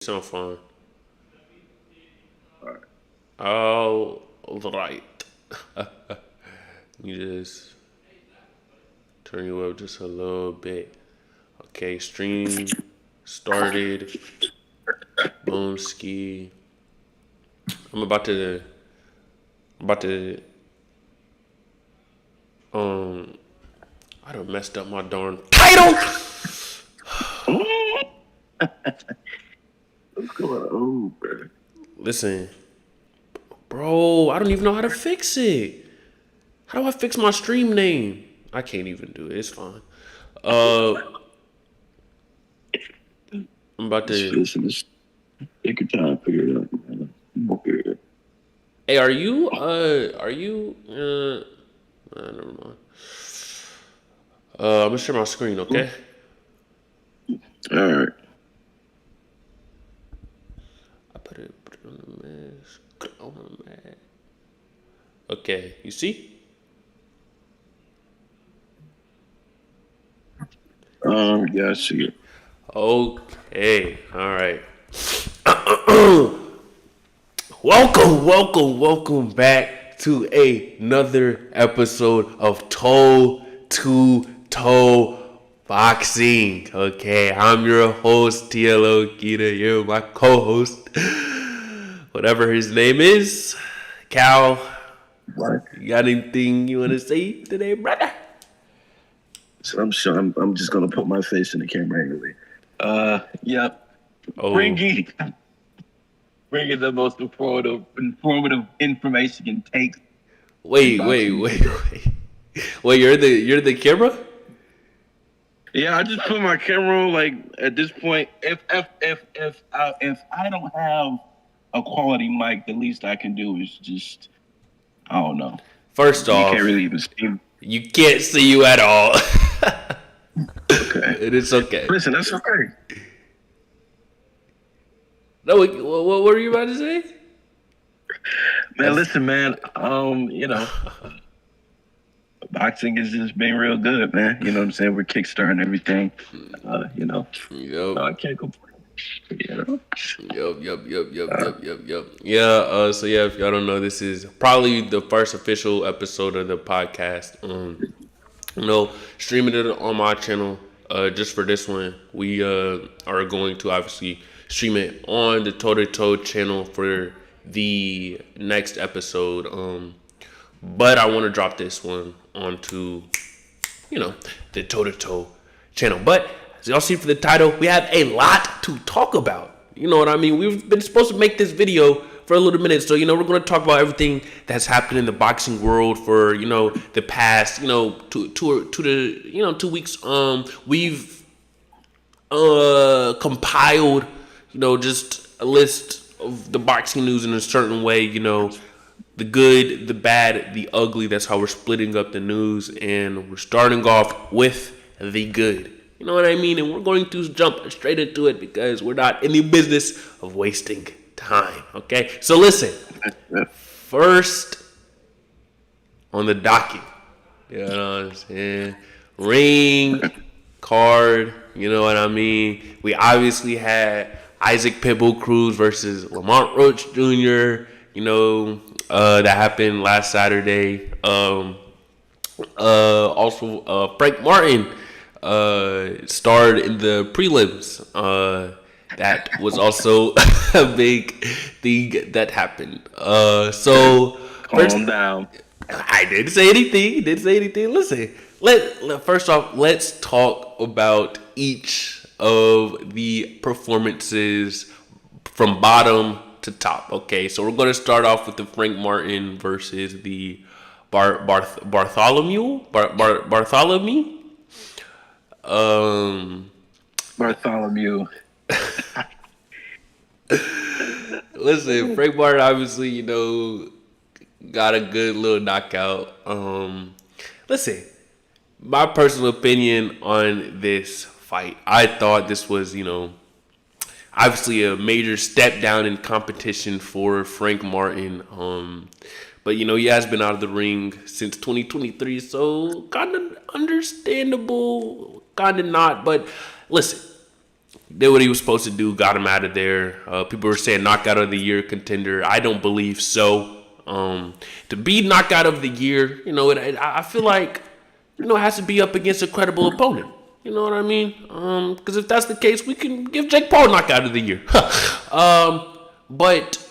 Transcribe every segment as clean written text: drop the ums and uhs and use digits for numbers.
Sound fine. Alright. All right. You just turn you up just a little bit. Okay, stream started. Boom ski. I'm about to um I done messed up my darn title. What's going on, bro? Listen, bro, I don't even know how to fix it. How do I fix my stream name? I can't even do it. It's fine. Uh, I'm about Just to. listen, just take your time, figure it out, man. We'll figure it Hey, are you? Never mind. I'm gonna share my screen, okay? out. Alright. I put it on the mask. On the mask. Okay, you see? Yeah, I see it. Okay, all right. Welcome back to another episode of Toe to Toe Boxing. Okay, I'm your host, TLO Gita. You're my co-host, whatever his name is. Cal, What? you got anything you want to say today, brother? So I'm sure I'm just gonna put my face in the camera anyway. Yep. Oh, Bringing bringing the most informative information you can take in wait, wait, boxing wait, today. wait. Wait, you're the camera? Yeah, I just put my camera on. Like at this point, if I don't have a quality mic, the least I can do is just I don't know. First You can't off, really even see. you can't see you at all. Okay. It is okay. Listen, that's okay. No, what were you about to say? Man, listen, man. Boxing has just been real good, man. You know what I'm saying? We're kickstarting everything. Yep. I can't complain. You know? Yep. Yeah. So yeah, if y'all don't know, this is probably the first official episode of the podcast. Streaming it on my channel. Just for this one, we are going to obviously stream it on the Toe to Toe channel for the next episode. But I want to drop this one onto the Toe to Toe channel. But as y'all see for the title, we have a lot to talk about. You know what I mean? We've been supposed to make this video for a little minute, so we're going to talk about everything that's happened in the boxing world for the past 2 weeks. We've compiled just a list of the boxing news in a certain way. The good, the bad, the ugly. That's how we're splitting up the news, and we're starting off with the good. You know what I mean? And we're going to jump straight into it because we're not in the business of wasting time. Okay? So listen. First on the docket. You know what I'm saying? Ring, card, you know what I mean? We obviously had Isaac Pitbull Cruz versus Lamont Roach Jr., that happened last Saturday. Also, Frank Martin starred in the prelims. That was also a big thing that happened. So first, Calm down. I didn't say anything. Listen, first off, let's talk about each of the performances from bottom to top. Okay, so we're going to start off with the Frank Martin versus the Bartholomew. Bartholomew. Listen, Frank Martin obviously, got a good little knockout. Listen, my personal opinion on this fight, I thought this was, obviously a major step down in competition for Frank Martin. But he has been out of the ring since 2023, so kind of understandable, kind of not. But listen, did what he was supposed to do, got him out of there. People were saying knockout of the year contender. I don't believe so. To be knockout of the year, I feel like, it has to be up against a credible opponent. You know what I mean? Because if that's the case, we can give Jake Paul knockout of the year. But,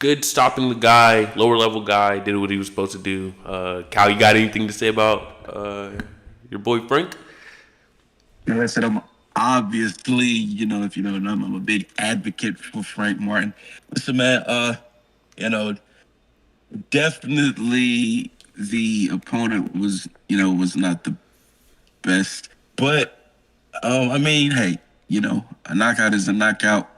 good stopping the guy, lower level guy, did what he was supposed to do. Cal, you got anything to say about your boy Frank? Like I said, I'm obviously, if you know, I'm a big advocate for Frank Martin. Listen, man, definitely the opponent was not the best, but hey, a knockout is a knockout,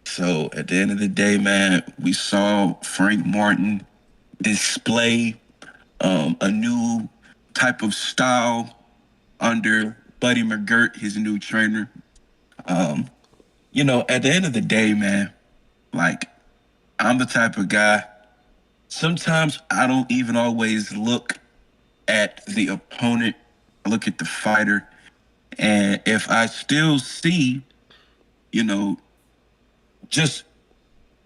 So at the end of the day, man, we saw Frank Martin display a new type of style under Buddy McGirt, his new trainer. At the end of the day, man, like, I'm the type of guy, sometimes I don't even always look at the opponent. I look at the fighter. And if I still see, just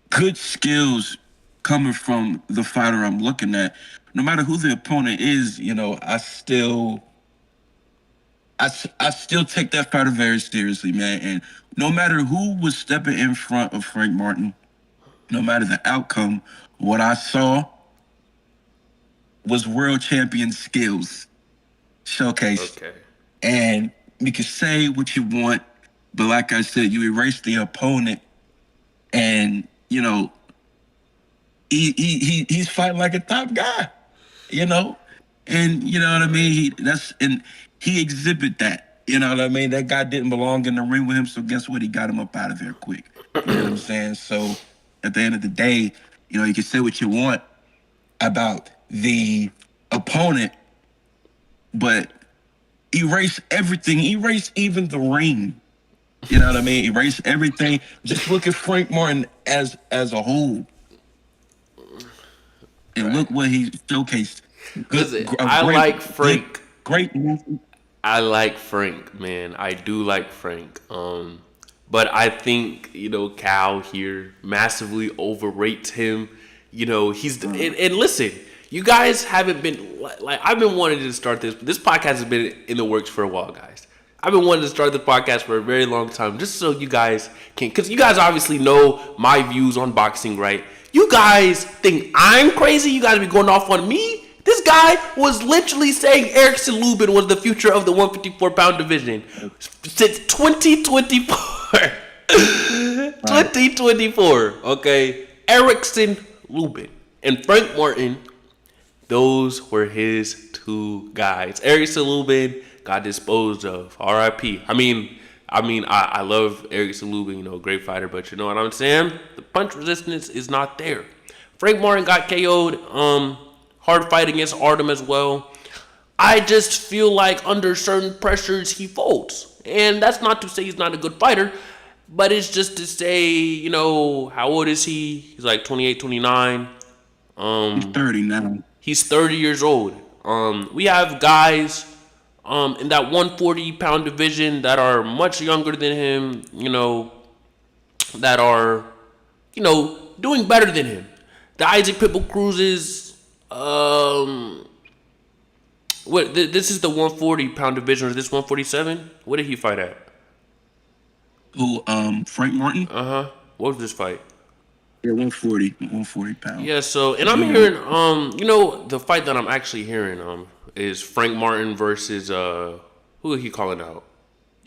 good skills coming from the fighter I'm looking at, no matter who the opponent is, I still take that fighter very seriously, man. And no matter who was stepping in front of Frank Martin, no matter the outcome, what I saw was world champion skills showcased. Okay. And you can say what you want, but like I said, you erase the opponent, and he's fighting like a top guy, and you know what I mean. He exhibit that. You know what I mean. That guy didn't belong in the ring with him, so guess what? He got him up out of there quick. You know what I'm saying? So at the end of the day, you can say what you want about the opponent, but erase everything. Erase even the ring. You know what I mean? Erase everything. Just look at Frank Martin as a whole, and look what he showcased. I like Frank. Great movie. I like Frank, man. I do like Frank. But I think, Cal here massively overrates him. He's and listen, you guys haven't been like, I've been wanting to start this. This podcast has been in the works for a while, guys. I've been wanting to start the podcast for a very long time, just so you guys can, because you guys obviously know my views on boxing, right? You guys think I'm crazy? You guys be going off on me? This guy was literally saying Erickson Lubin was the future of the 154-pound division since 2024. 2024, okay? Erickson Lubin and Frank Martin, those were his two guys. Erickson Lubin got disposed of. R.I.P. I love Erickson Lubin, great fighter, but you know what I'm saying? The punch resistance is not there. Frank Martin got KO'd. Hard fight against Artem as well. I just feel like under certain pressures he folds. And that's not to say he's not a good fighter, but it's just to say, how old is he? He's like 28, 29. He's 30 now. He's 30 years old. We have guys in that 140-pound division that are much younger than him, that are, doing better than him. The Isaac Pitbull Cruzes. This is the 140-pound division, or is this 147? What did he fight at? Who, Frank Martin? What was this fight? Yeah, 140 pounds. Yeah, so, and I'm hearing, the fight that I'm actually hearing, is Frank Martin versus, who are he calling out?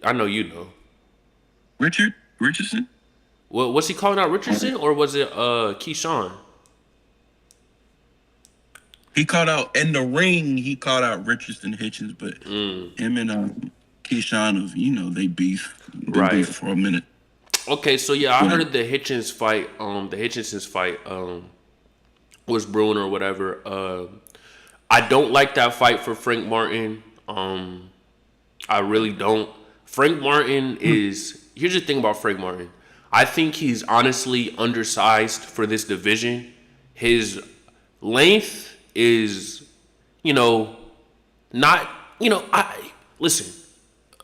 I know you know. Richardson? Was he calling out Richardson, or was it, Keyshawn? He called out in the ring. He called out Richardson Hitchens, but him and Keyshawn, they beef. They beef for a minute. Okay, so yeah, I heard the Hitchens fight. The Hitchenson's fight was brewing or whatever. I don't like that fight for Frank Martin. I really don't. Frank Martin is. Here's the thing about Frank Martin. I think he's honestly undersized for this division. His length is, not, listen,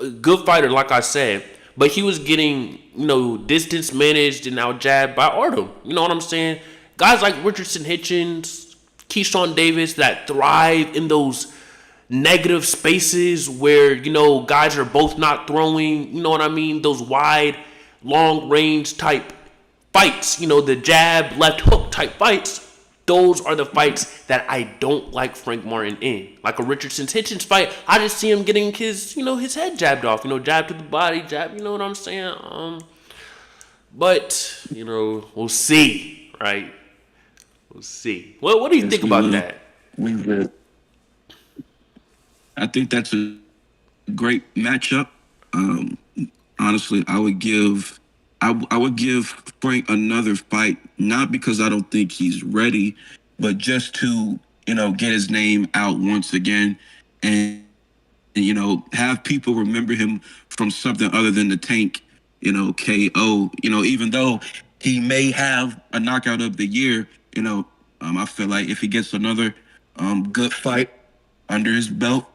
a good fighter, like I said, but he was getting, distance managed and out jabbed by Artem. You know what I'm saying? Guys like Richardson Hitchens, Keyshawn Davis that thrive in those negative spaces where, guys are both not throwing, you know what I mean? Those wide, long range type fights, the jab, left hook type fights. Those are the fights that I don't like Frank Martin in. Like a Richardson Hitchens fight, I just see him getting his head jabbed off, jab to the body, jab, you know what I'm saying? But, we'll see, right? We'll see. What do you think about that? I think that's a great matchup. Honestly, I would give Frank another fight, not because I don't think he's ready, but just to get his name out once again, and have people remember him from something other than the Tank, KO. Even though he may have a knockout of the year, I feel like if he gets another good fight under his belt,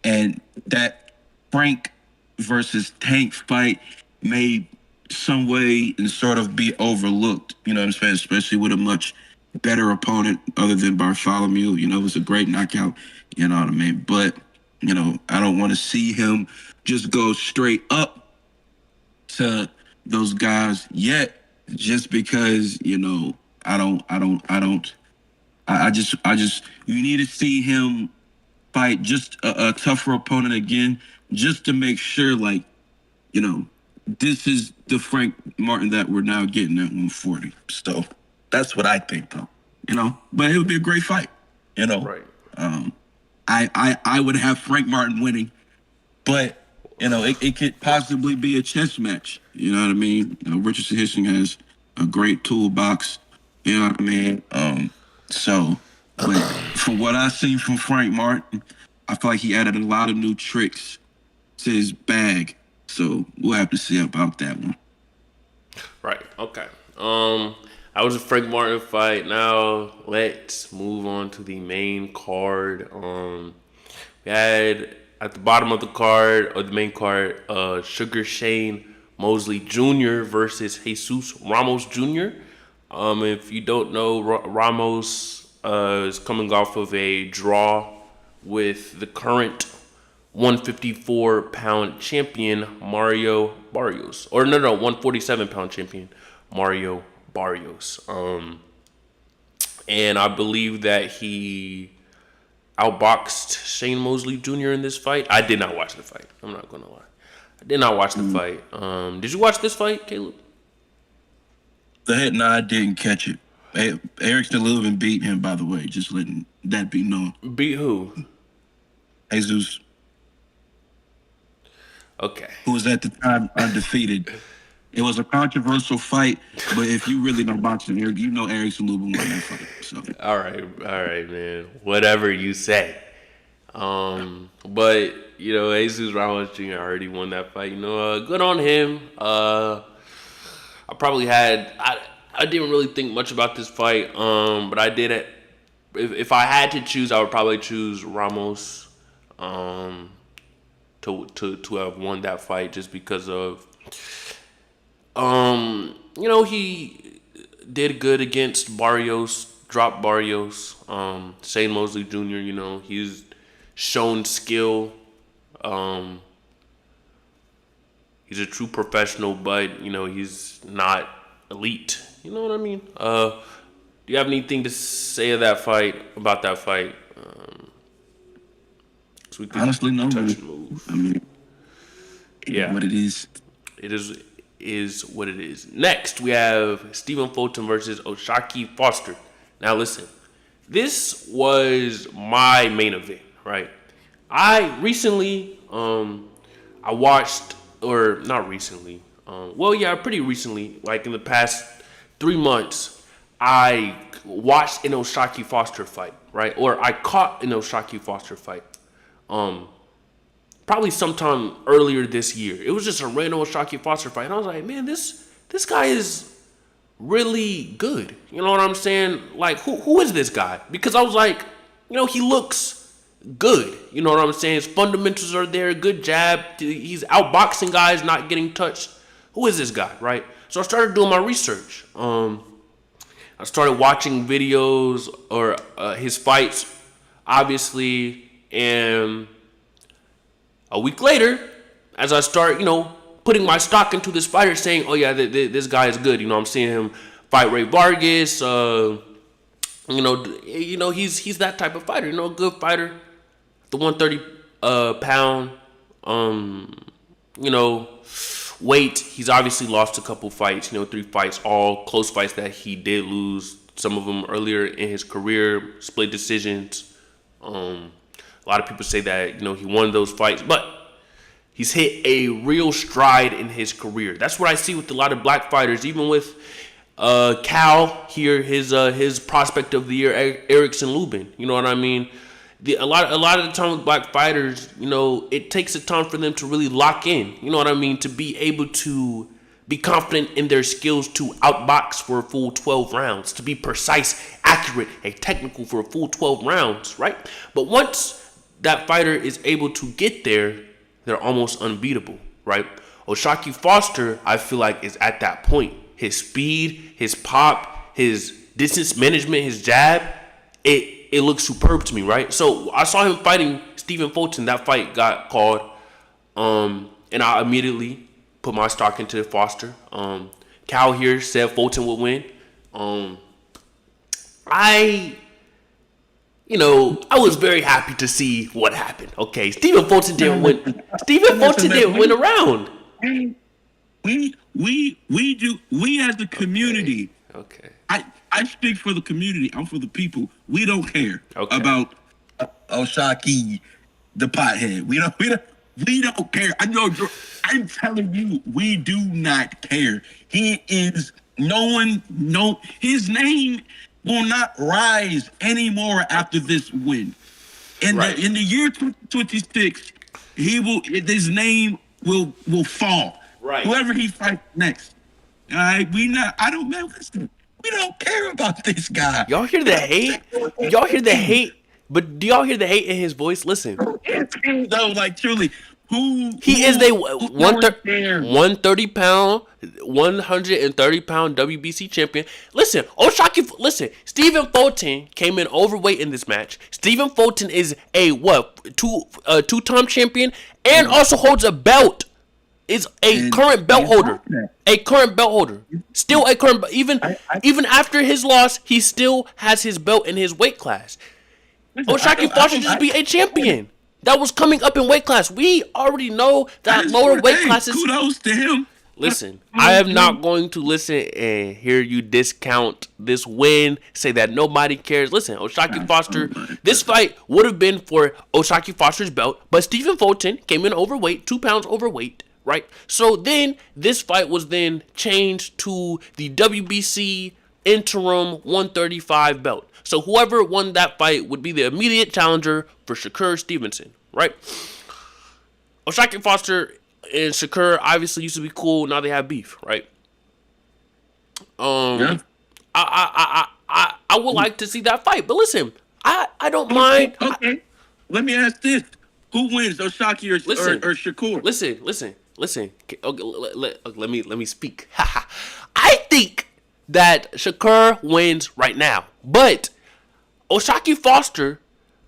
and that Frank versus Tank fight may some way and sort of be overlooked, you know what I'm saying? Especially with a much better opponent other than Bartholomew. It was a great knockout, you know what I mean? But, I don't want to see him just go straight up to those guys yet, just because, I just you need to see him fight just a tougher opponent again, just to make sure, this is the Frank Martin that we're now getting at 140. So that's what I think, though. But it would be a great fight. Right. I would have Frank Martin winning, but it could possibly be a chess match. You know what I mean? Richardson Hitchens has a great toolbox. You know what I mean? But from what I've seen from Frank Martin, I feel like he added a lot of new tricks to his bag. So we'll have to see about that one. Right. Okay. I was a Frank Martin fight. Now let's move on to the main card. We had at the bottom of the card, or the main card, Sugar Shane Mosley Jr. versus Jesus Ramos Jr. If you don't know, Ramos is coming off of a draw with the current 154-pound champion Mario Barrios. 147-pound champion Mario Barrios. And I believe that he outboxed Shane Mosley Jr. in this fight. I did not watch the fight. I'm not going to lie. I did not watch the fight. Did you watch this fight, Caleb? No, I didn't catch it. Erickson Lubin beat him, by the way. Just letting that be known. Beat who? Jesus. Okay. Who was at the time undefeated. It was a controversial fight, but if you really know boxing, Eric, you know Erickson Lubin won that fight. So. All right, man. Whatever you say. But Jesus Ramos Jr. already won that fight. Good on him. I didn't really think much about this fight. But I did it. If I had to choose, I would probably choose Ramos. To have won that fight just because of. He did good against Barrios, dropped Barrios. Shane Mosley Jr., he's shown skill. He's a true professional, but, he's not elite. You know what I mean? Do you have anything to say about that fight? So honestly, no. Move. I mean, yeah. What it is. It is what it is. Next, we have Stephen Fulton versus Oshaki Foster. Now, listen. This was my main event, right? I recently, I watched, or not recently, pretty recently, like in the past 3 months, I watched an Oshaki Foster fight, right? Or I caught an Oshaki Foster fight. Probably sometime earlier this year. It was just a random Oshaki Foster fight. And I was like, man, this guy is really good. You know what I'm saying? Like, who is this guy? Because I was like, he looks good. You know what I'm saying? His fundamentals are there. Good jab. He's outboxing guys, not getting touched. Who is this guy, right? So I started doing my research. I started watching videos or his fights, obviously, and a week later, as I start, putting my stock into this fighter, saying, "Oh yeah, this guy is good." I'm seeing him fight Ray Vargas. He's that type of fighter. A good fighter. The 130 pound, weight. He's obviously lost a couple fights. 3 fights, all close fights that he did lose. Some of them earlier in his career, split decisions. A lot of people say that he won those fights, but he's hit a real stride in his career. That's what I see with a lot of black fighters, even with Cal here, his prospect of the year, Erickson Lubin. You know what I mean? A lot of the time with black fighters, it takes a time for them to really lock in. You know what I mean? To be able to be confident in their skills to outbox for a full 12 rounds, to be precise, accurate, and technical for a full 12 rounds, right? But once that fighter is able to get there, they're almost unbeatable, right? Shakur Foster, I feel like, is at that point. His speed, his pop, his distance management, his jab, it looks superb to me, right? So I saw him fighting Stephen Fulton. That fight got called, and I immediately put my stock into Foster. Cal here said Fulton would win. I was very happy to see what happened. Okay, Stephen Fulton didn't win. Stephen Fulton didn't win a round. We as the community. Okay. I speak for the community. I'm for the people. We don't care about Shakur, the pothead. We don't care. I know. I'm telling you, we do not care. He is his name will not rise anymore after this win. In the year 2026, his name will fall. Right. Whoever he fights next. All right. Listen. We don't care about this guy. Y'all hear the hate? Y'all hear the hate? But do y'all hear the hate in his voice? Listen. No, like truly. He is the 130 pound, 130 pound WBC champion. Listen, Stephen Fulton came in overweight in this match. Stephen Fulton is a two-time champion and also holds a belt. Is a current belt holder. Still a current, even after his loss, he still has his belt in his weight class. Shakur Foster just be a champion. That was coming up in weight class. We already know that lower weight classes. Kudos to him. Listen, I am not going to listen and hear you discount this win, say that nobody cares. Listen, Shakur Foster, this fight would have been for Shakur Foster's belt, but Stephen Fulton came in overweight, 2 pounds overweight. Right, so then this fight was then changed to the WBC interim 135 belt. So whoever won that fight would be the immediate challenger for Shakur Stevenson. Right, Shakur Foster and Shakur obviously used to be cool. Now they have beef. Right. I would like to see that fight, but listen, I don't mind. Okay. Let me ask this: who wins, Shakur or Shakur? Listen. Let me speak. I think that Shakur wins right now, but Shakur Foster,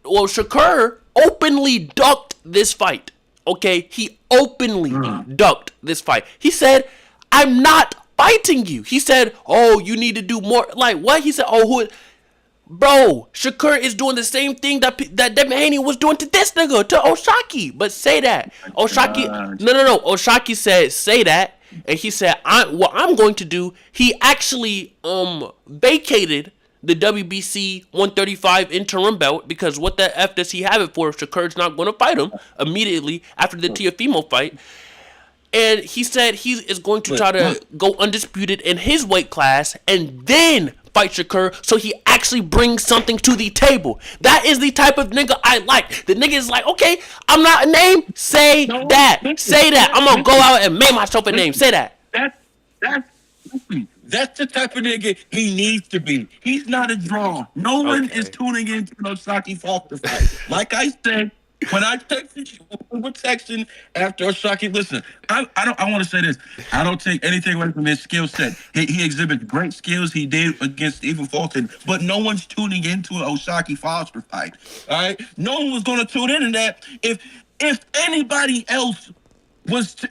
Shakur openly ducked this fight. Okay, he openly ducked this fight. He said, "I'm not fighting you." He said, "Oh, you need to do more." Like what? He said, "Oh, who?" Bro, Shakur is doing the same thing that Devin Haney was doing to this nigga, to Shakur. But say that. Shakur, no. Shakur said, say that. And he said, what I'm going to do, he actually vacated the WBC 135 interim belt because what the F does he have it for if Shakur's not going to fight him immediately after the Teofimo fight? And he said he is going to try to go undisputed in his weight class and then fight Shakur so he actually brings something to the table. That is the type of nigga I like. The nigga is like, okay, I'm not a name. Say that. I'm going to go out and make myself a name. Say that. That's the type of nigga he needs to be. He's not a draw. No one is tuning into no Shocky Foster fight. Like I said, when I texted you, we were texting after Osaki. Listen, I want to say this. I don't take anything away from his skill set. He exhibits great skills. He did against Stephen Fulton, but no one's tuning into an Osaki Foster fight. All right, no one was going to tune in that if anybody else was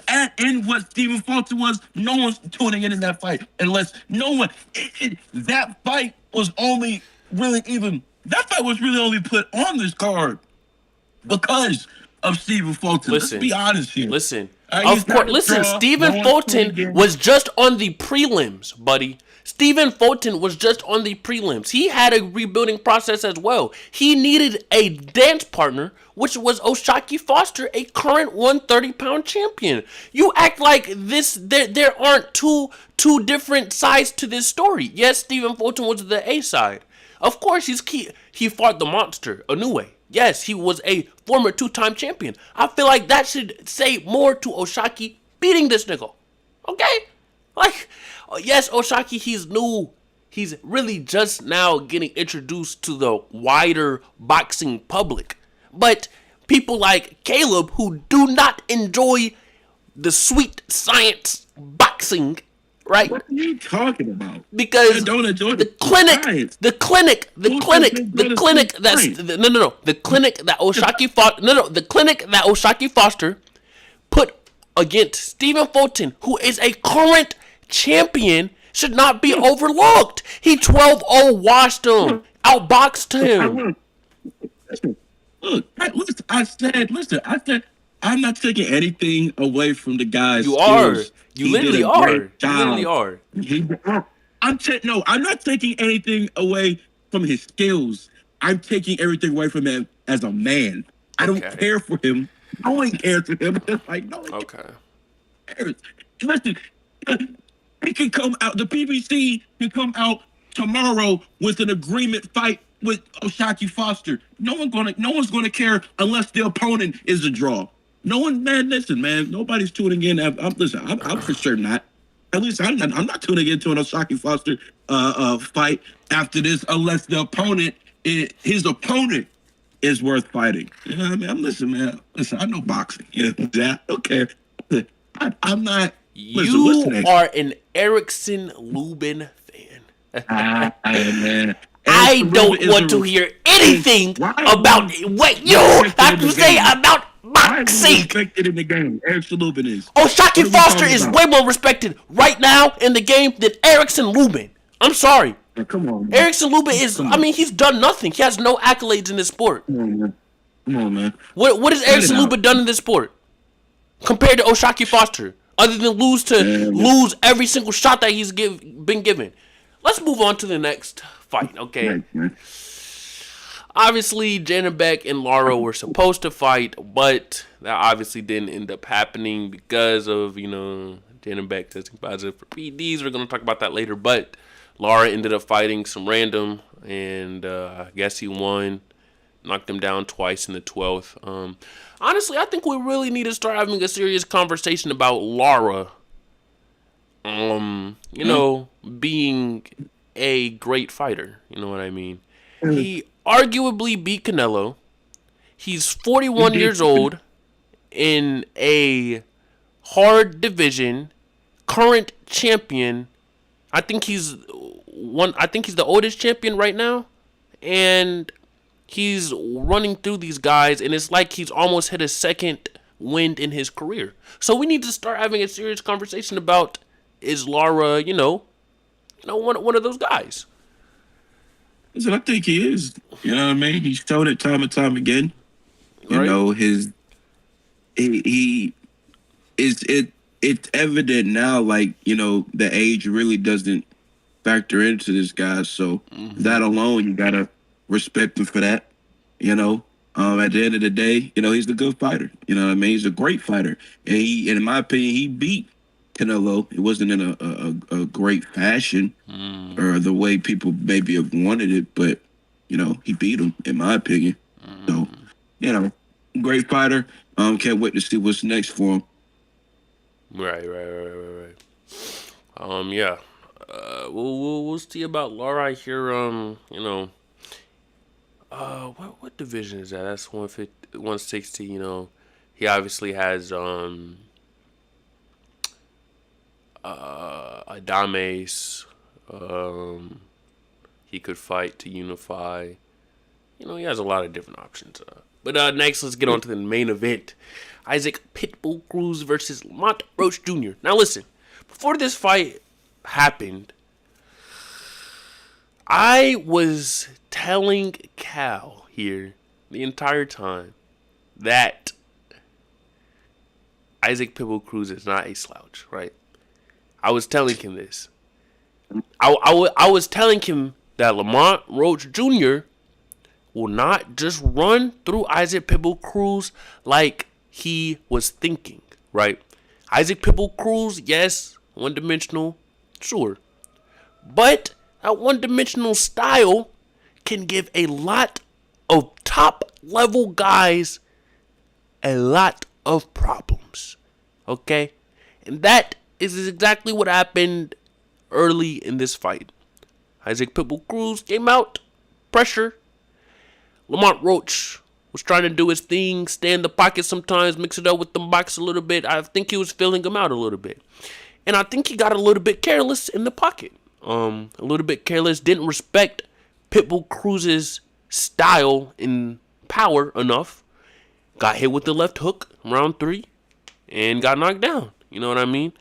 at in what Stephen Fulton was. No one's tuning in that fight unless no one. That fight was only really even. That fight was really only put on this card because of Stephen Fulton. Let's be honest here. Listen, of course. Listen, Stephen Fulton was just on the prelims, buddy. Stephen Fulton was just on the prelims. He had a rebuilding process as well. He needed a dance partner, which was Osaki Foster, a current 130-pound champion. You act like this. There aren't two different sides to this story. Yes, Stephen Fulton was the A side. Of course, he fought the monster, Inoue. Yes, he was a former 2-time champion. I feel like that should say more to Osaki beating this nigga. Okay? Like, yes, Osaki, he's new. He's really just now getting introduced to the wider boxing public. But people like Caleb, who do not enjoy the sweet science boxing, right? What are you talking about? Because don't enjoy the clinic that Osaki Foster put against Stephen Fulton, who is a current champion, should not be overlooked. He 12-0 washed him, outboxed him. Look, I said, I'm not taking anything away from the guy's You skills. are. You literally are. You literally are. I'm not taking anything away from his skills. I'm taking everything away from him as a man. I don't care for him. No one cares for him. Like, no one cares. Listen, he can come out. The PBC can come out tomorrow with an agreement fight with Osaki Foster. No one's gonna care unless the opponent is a draw. No one, man. Listen, man. Nobody's tuning in. I'm for sure not. At least I'm not tuning into an Osaki Foster fight after this, unless the opponent, his opponent, is worth fighting. You know what I mean? Listen, man. Listen, I know boxing. Yeah, I don't care. I'm not. You are an Erickson Lubin fan. Man. I don't want to hear anything about what you have to say about boxing. Respected in the game. Erickson Lubin is. Osaki Foster is way more respected right now in the game than Erickson Lubin. I'm sorry. Come on, man. Erickson Lubin is. I mean, he's done nothing. He has no accolades in this sport. Come on, man. What has Erickson Lubin done in this sport compared to Osaki Foster, other than lose every single shot that he's been given? Let's move on to the next fight, okay? Obviously, Janabek and Lara were supposed to fight, but that obviously didn't end up happening because of, Janabek testing positive for PEDs. We're going to talk about that later, but Lara ended up fighting some random, and I guess he won, knocked him down twice in the 12th. Honestly, I think we really need to start having a serious conversation about Lara, being a great fighter. You know what I mean? He arguably beat Canelo. He's 41 years old in a hard division, current champion. I think he's the oldest champion right now, and he's running through these guys, and it's like he's almost hit a second wind in his career. So we need to start having a serious conversation about, is Lara, one of those guys? Listen, I think he is. You know what I mean? He's shown it time and time again. It's evident now, like, the age really doesn't factor into this guy. So that alone, you gotta respect him for that. At the end of the day, he's a good fighter. You know what I mean? He's a great fighter. And in my opinion, he beat Canelo. It wasn't in a great fashion or the way people maybe have wanted it, but he beat him, in my opinion. So, great fighter. Can't wait to see what's next for him. Right. Yeah. We'll see about Laura here. What division is that? That's 150, 160. He obviously has Adames. He could fight to unify. He has a lot of different options. But next, let's get on to the main event. Isaac Pitbull Cruz versus Lamont Roach Jr. Now listen, before this fight happened, I was telling Cal here the entire time that Isaac Pitbull Cruz is not a slouch, right? I was telling him this. I was telling him that Lamont Roach Jr. will not just run through Isaac Pitbull Cruz like he was thinking, right? Isaac Pitbull Cruz, yes, one-dimensional, sure. But that one-dimensional style can give a lot of top-level guys a lot of problems, okay? And that is exactly what happened early in this fight. Isaac Pitbull Cruz came out, pressure. Lamont Roach was trying to do his thing, stay in the pocket sometimes, mix it up with the box a little bit. I think he was filling him out a little bit. And I think he got a little bit careless in the pocket. A little bit careless, didn't respect Pitbull Cruz's style and power enough. Got hit with the left hook, round 3, and got knocked down. You know what I mean?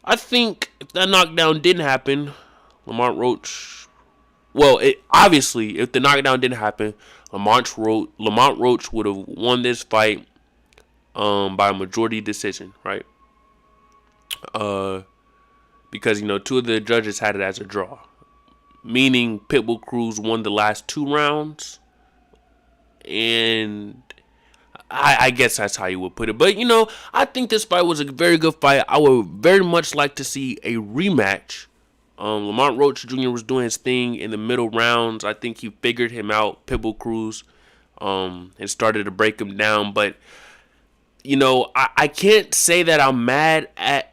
I think if that knockdown didn't happen, Lamont Roach... Well, obviously, if the knockdown didn't happen, Lamont Roach would have won this fight by a majority decision, right? Because, 2 of the judges had it as a draw. Meaning Pitbull Cruz won the last 2 rounds. And I guess that's how you would put it. But, I think this fight was a very good fight. I would very much like to see a rematch. Lamont Roach Jr. was doing his thing in the middle rounds. I think he figured him out, Pitbull Cruz, and started to break him down. But, I can't say that I'm mad at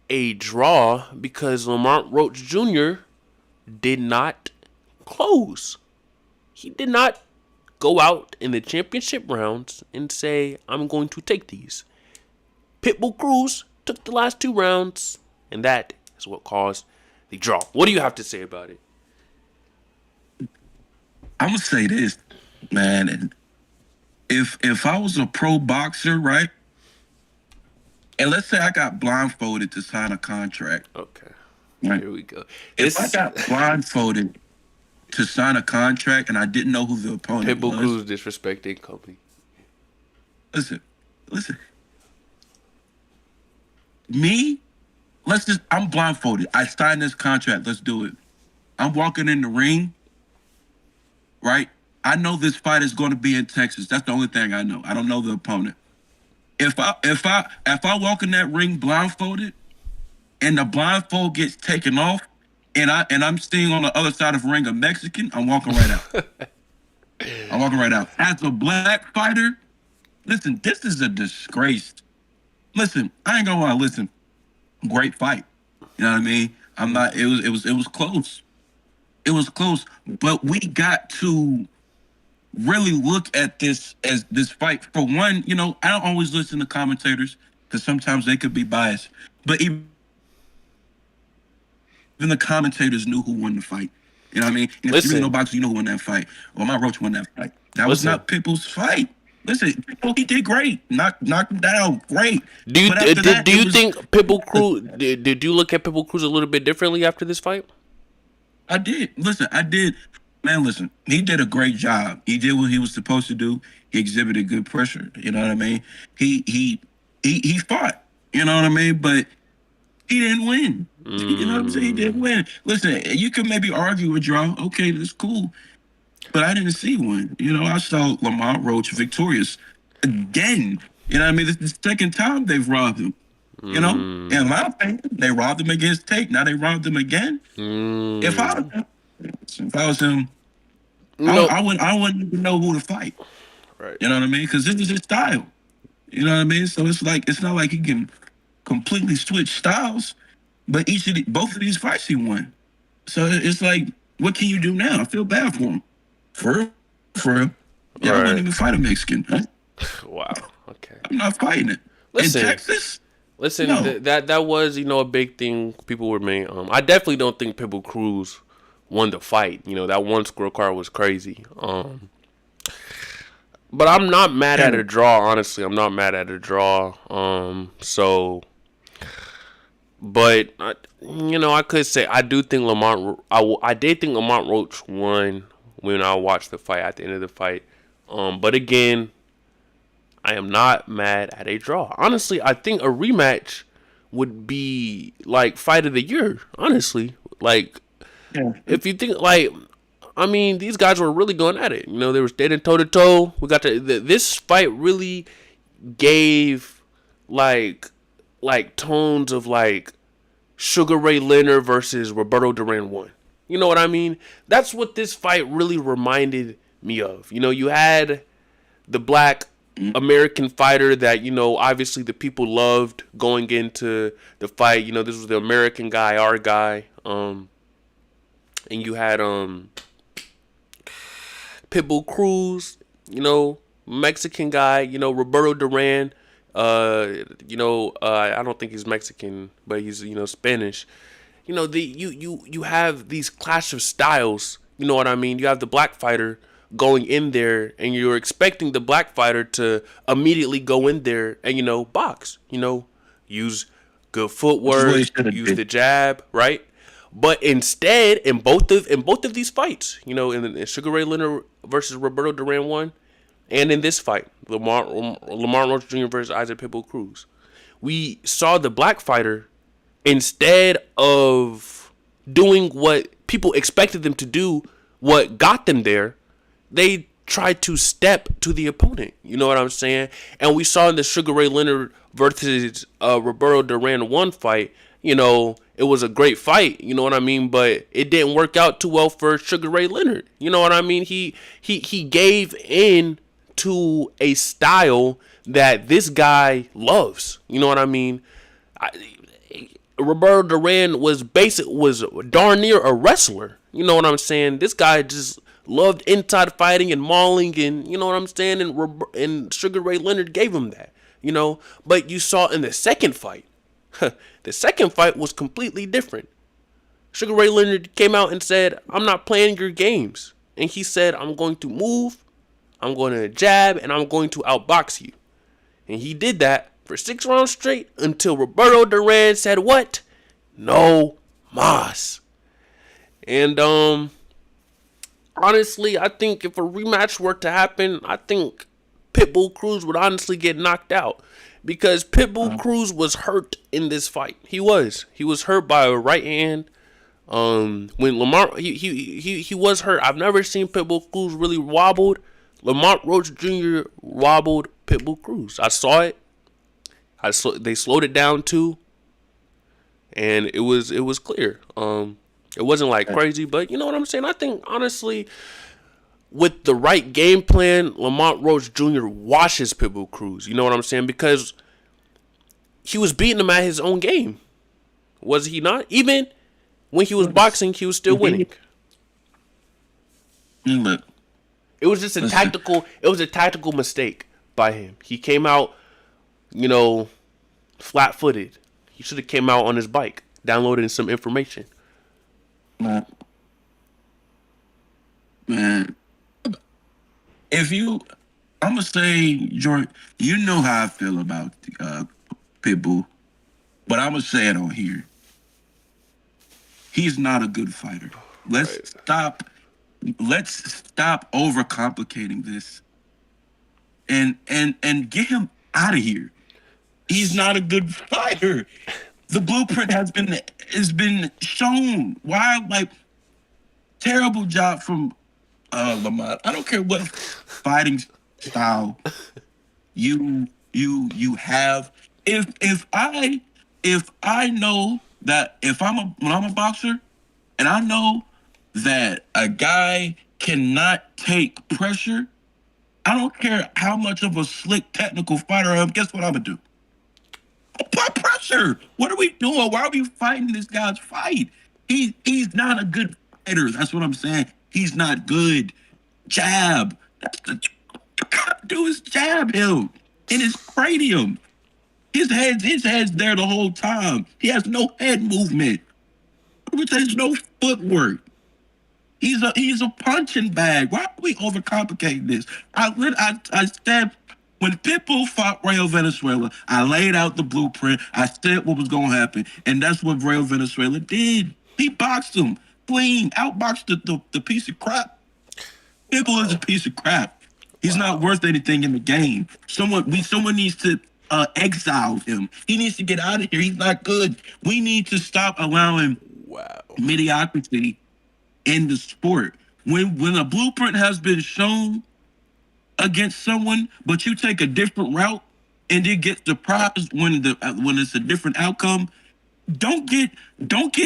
a draw because Lamont Roach Jr. did not close. He did not go out in the championship rounds and say, I'm going to take these. Pitbull Cruz took the last 2 rounds, and that is what caused the draw. What do you have to say about it? I'm gonna say this, man. And if I was a pro boxer, right, and let's say I got blindfolded to sign a contract. Okay. Right? Here we go. If I got blindfolded to sign a contract and I didn't know who the opponent Pitbull was. Cruz disrespecting company. Listen. Me, I'm blindfolded. I signed this contract. Let's do it. I'm walking in the ring, right? I know this fight is going to be in Texas. That's the only thing I know. I don't know the opponent. If I walk in that ring blindfolded and the blindfold gets taken off and I'm seeing on the other side of the ring a Mexican, I'm walking right out. I'm walking right out. As a black fighter, listen, this is a disgrace. Listen, I ain't gonna lie, listen. Great fight. You know what I mean? It was close. It was close. But we got to really look at this as this fight. For one, I don't always listen to commentators because sometimes they could be biased. But even the commentators knew who won the fight. You know what I mean? And if you really know boxing, you know who won that fight. Well, my Roach won that fight. That was not Pitbull's fight. Listen, he did great. Knocked him down. Great. Do you think Pitbull Cruz? Did you look at Pitbull Cruz a little bit differently after this fight? I did. Listen, I did. Man, listen. He did a great job. He did what he was supposed to do. He exhibited good pressure. You know what I mean? He fought. You know what I mean? But he didn't win. You know what I'm saying? He didn't win. Listen, you could maybe argue a draw. Okay, that's cool. But I didn't see one. I saw Lamont Roach victorious again. You know what I mean? This is the second time they've robbed him. In my opinion, they robbed him against Tate. Now they robbed him again. If I was him, I wouldn't even know who to fight. Right. You know what I mean? Because this is his style. You know what I mean? So it's not like he can completely switch styles. But both of these fights he won. So it's like, what can you do now? I feel bad for him. For real. Yeah, I wouldn't Right. even fight a Mexican. Huh? Wow. Okay. I'm not fighting it. Listen. In Texas? Listen, No. that was a big thing people were made. I definitely don't think Pitbull Cruz won the fight. That one scorecard was crazy. But I'm not mad at a draw. Honestly, I'm not mad at a draw. But I could say I do think Lamont. I did think Lamont Roach won when I watched the fight at the end of the fight. But again, I am not mad at a draw. Honestly, I think a rematch would be like fight of the year. Honestly, like if you think these guys were really going at it. They were standing toe to toe. We got this fight really gave like tones of like Sugar Ray Leonard versus Roberto Duran 1. You know what I mean? That's what this fight really reminded me of. You had the black American fighter that obviously the people loved going into the fight. This was the American guy, our guy. And you had Pitbull Cruz, Mexican guy, Roberto Duran. I don't think he's Mexican, but he's Spanish. You have these clash of styles. You know what I mean? You have the black fighter going in there, and you're expecting the black fighter to immediately go in there and box. Use good footwork, use the jab, right? But instead, in both of these fights, in Sugar Ray Leonard versus Roberto Duran 1, and in this fight, Lamont Roach Jr. versus Isaac Pitbull Cruz, we saw the black fighter, instead of doing what people expected them to do, what got them there, they tried to step to the opponent. You know what I'm saying? And we saw in the Sugar Ray Leonard versus Roberto Duran 1 fight, it was a great fight, you know what I mean? But it didn't work out too well for Sugar Ray Leonard. You know what I mean? He gave in to a style that this guy loves. You know what I mean? Roberto Duran was darn near a wrestler. You know what I'm saying? This guy just loved inside fighting and mauling, and you know what I'm saying? And Sugar Ray Leonard gave him that. But you saw in the second fight, the second fight was completely different. Sugar Ray Leonard came out and said, "I'm not playing your games." And he said, "I'm going to move, I'm going to jab, and I'm going to outbox you." And he did that for 6 rounds straight until Roberto Duran said, "What? No mas." And honestly, I think if a rematch were to happen, I think Pitbull Cruz would honestly get knocked out. Because Pitbull Cruz was hurt in this fight. He was hurt by a right hand. When Lamont he was hurt. I've never seen Pitbull Cruz really wobbled. Lamont Roach Jr. wobbled Pitbull Cruz. I saw it. They slowed it down too, and it was clear. It wasn't like crazy, but you know what I'm saying. I think honestly, with the right game plan, Lamont Roach Jr. washes Pitbull Cruz. You know what I'm saying? Because he was beating him at his own game. Was he not? Even when he was boxing, he was still winning. Look, it was just a tactical mistake by him. He came out, flat-footed. He should have came out on his bike, downloading some information. Man. I'm gonna say, Jordan, you know how I feel about Pitbull, but I'm gonna say it on here. He's not a good fighter. Let's stop overcomplicating this and get him out of here. He's not a good fighter. The blueprint has been shown. Why, terrible job from Lamont. I don't care what fighting style you have. If I know that when I'm a boxer and I know that a guy cannot take pressure, I don't care how much of a slick technical fighter I am. Guess what I'm gonna do? I'll put pressure pressure. What are we doing? Why are we fighting this guy's fight? He's not a good fighter. That's what I'm saying. He's not good. Jab. That's the do is jab him in his cranium. His head's there the whole time. He has no head movement. There's no footwork. He's a punching bag. Why are we overcomplicating this? I said when Pitbull fought Rayo Venezuela, I laid out the blueprint. I said what was going to happen, and that's what Rayo Venezuela did. He boxed him clean, outboxed the piece of crap. Pitbull is a piece of crap. He's not worth anything in the game. Someone needs to exile him. He needs to get out of here. He's not good. We need to stop allowing mediocrity in the sport. When a blueprint has been shown against someone, but you take a different route and you get surprised when it's a different outcome, don't get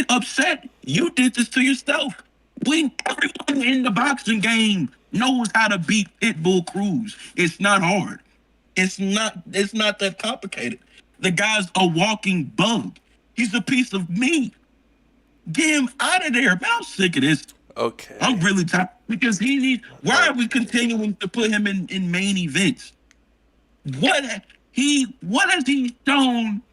upset. You did this to yourself. Everyone in the boxing game knows how to beat Pitbull Cruz. It's not hard. It's not that complicated. The guy's a walking bug. He's a piece of meat. Get him out of there. Man, I'm sick of this. Okay. I'm really tired because why are we continuing to put him in main events? What has he shown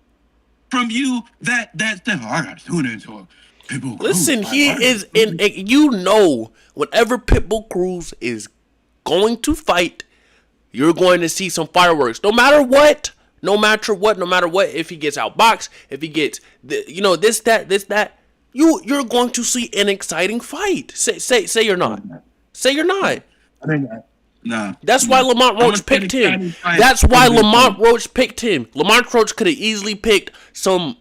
from you that oh, I got to tune into a Pitbull Cruz? Listen, he is whenever Pitbull Cruz is going to fight, you're going to see some fireworks. No matter what, if he gets outboxed, if he gets this, that, you're going to see an exciting fight. Say you're not. Say you're not. I think nah. That's why Lamont Roach picked him. That's why Lamont Roach picked him. Lamont Roach could have easily picked some,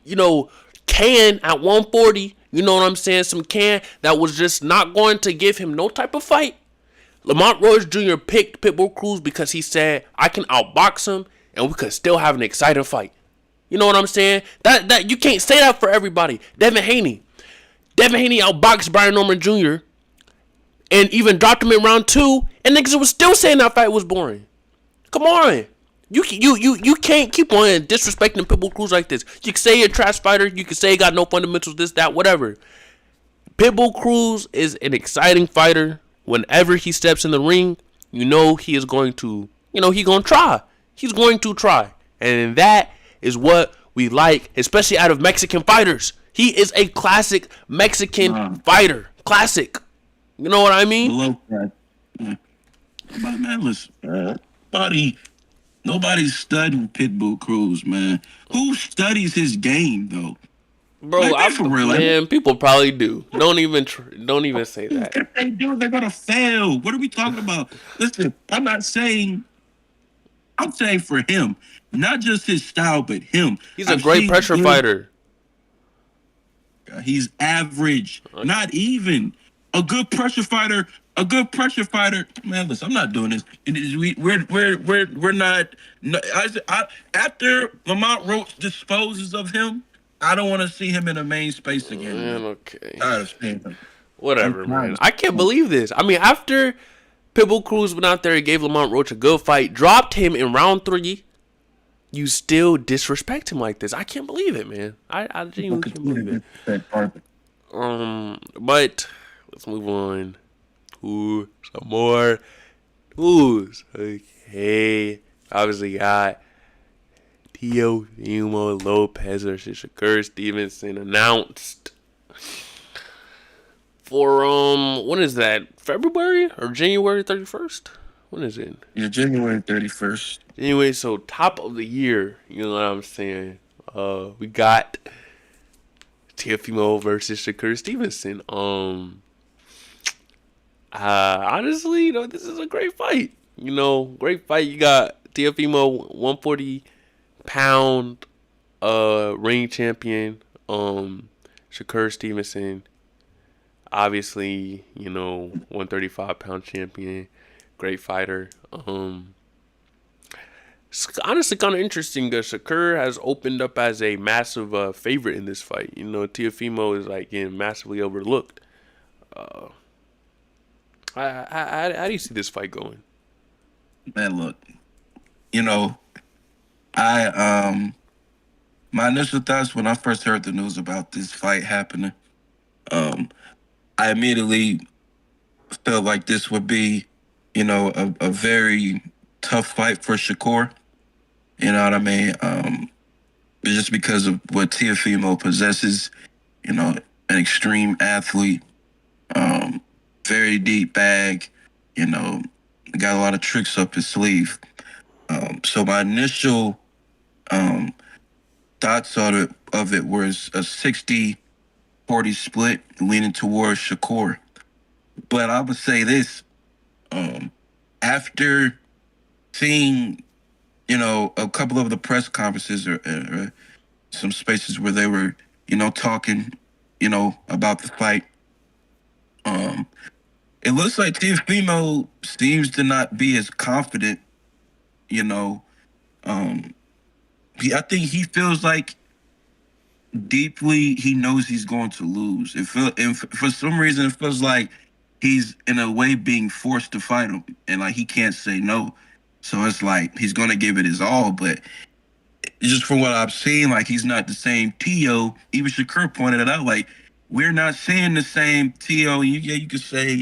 can at 140. You know what I'm saying? Some can that was just not going to give him no type of fight. Lamont Roach Jr. picked Pitbull Cruz because he said, I can outbox him and we could still have an exciting fight. You know what I'm saying? That you can't say that for everybody. Devin Haney outboxed Brian Norman Jr. and even dropped him in round 2, and niggas was still saying that fight was boring. Come on. You can't keep on disrespecting Pitbull Cruz like this. You can say you're a trash fighter. You can say you got no fundamentals, this, that, whatever. Pitbull Cruz is an exciting fighter. Whenever he steps in the ring, he is going to, he's going to try. He's going to try. And that is what we like, especially out of Mexican fighters. He is a classic Mexican fighter. Classic. You know what I mean? But man, listen, nobody's studying Pitbull Cruz, man. Who studies his game, though? Bro, for real, man, people probably do. Don't even say that. If they do, they're gonna fail. What are we talking about? Listen, I'm saying for him, not just his style, but him. He's a great pressure fighter. He's average, not even a good pressure fighter. Man, listen, I'm not doing this. We're not. After Lamont Roach disposes of him, I don't want to see him in a main space again. Man, okay. Tired of seeing him. Whatever, man. I can't believe this. I mean, after Pitbull Cruz went out there and gave Lamont Roach a good fight, dropped him in round 3, you still disrespect him like this. I can't believe it, man. I genuinely can't believe it. But let's move on to some more news. Okay. Obviously got Teofimo Lopez versus Shakur Stevenson announced for when is that? February or January 31st? When is it? Yeah, January 31st. Anyway, so top of the year, you know what I'm saying? We got Teofimo versus Shakur Stevenson. Honestly, this is a great fight. Great fight. You got Teofimo, 140-pound ring champion. Shakur Stevenson, obviously, 135-pound champion. Great fighter. It's honestly kind of interesting that Shakur has opened up as a massive favorite in this fight. Teofimo is getting massively overlooked. How do you see this fight going? Man, look, I my initial thoughts when I first heard the news about this fight happening, I immediately felt like this would be, a very tough fight for Shakur. You know what I mean? Just because of what Teofimo possesses, an extreme athlete, very deep bag, got a lot of tricks up his sleeve. So my initial thoughts of it was a 60-40 split leaning towards Shakur. But I would say this, after seeing, a couple of the press conferences or some spaces where they were, talking, about the fight, it looks like Teofimo seems to not be as confident, I think he feels like deeply he knows he's going to lose. And for some reason it feels like he's in a way being forced to fight him, and like he can't say no. So it's like he's gonna give it his all, but just from what I've seen, like he's not the same Tio. Even Shakur pointed it out, like we're not seeing the same Tio. You could say,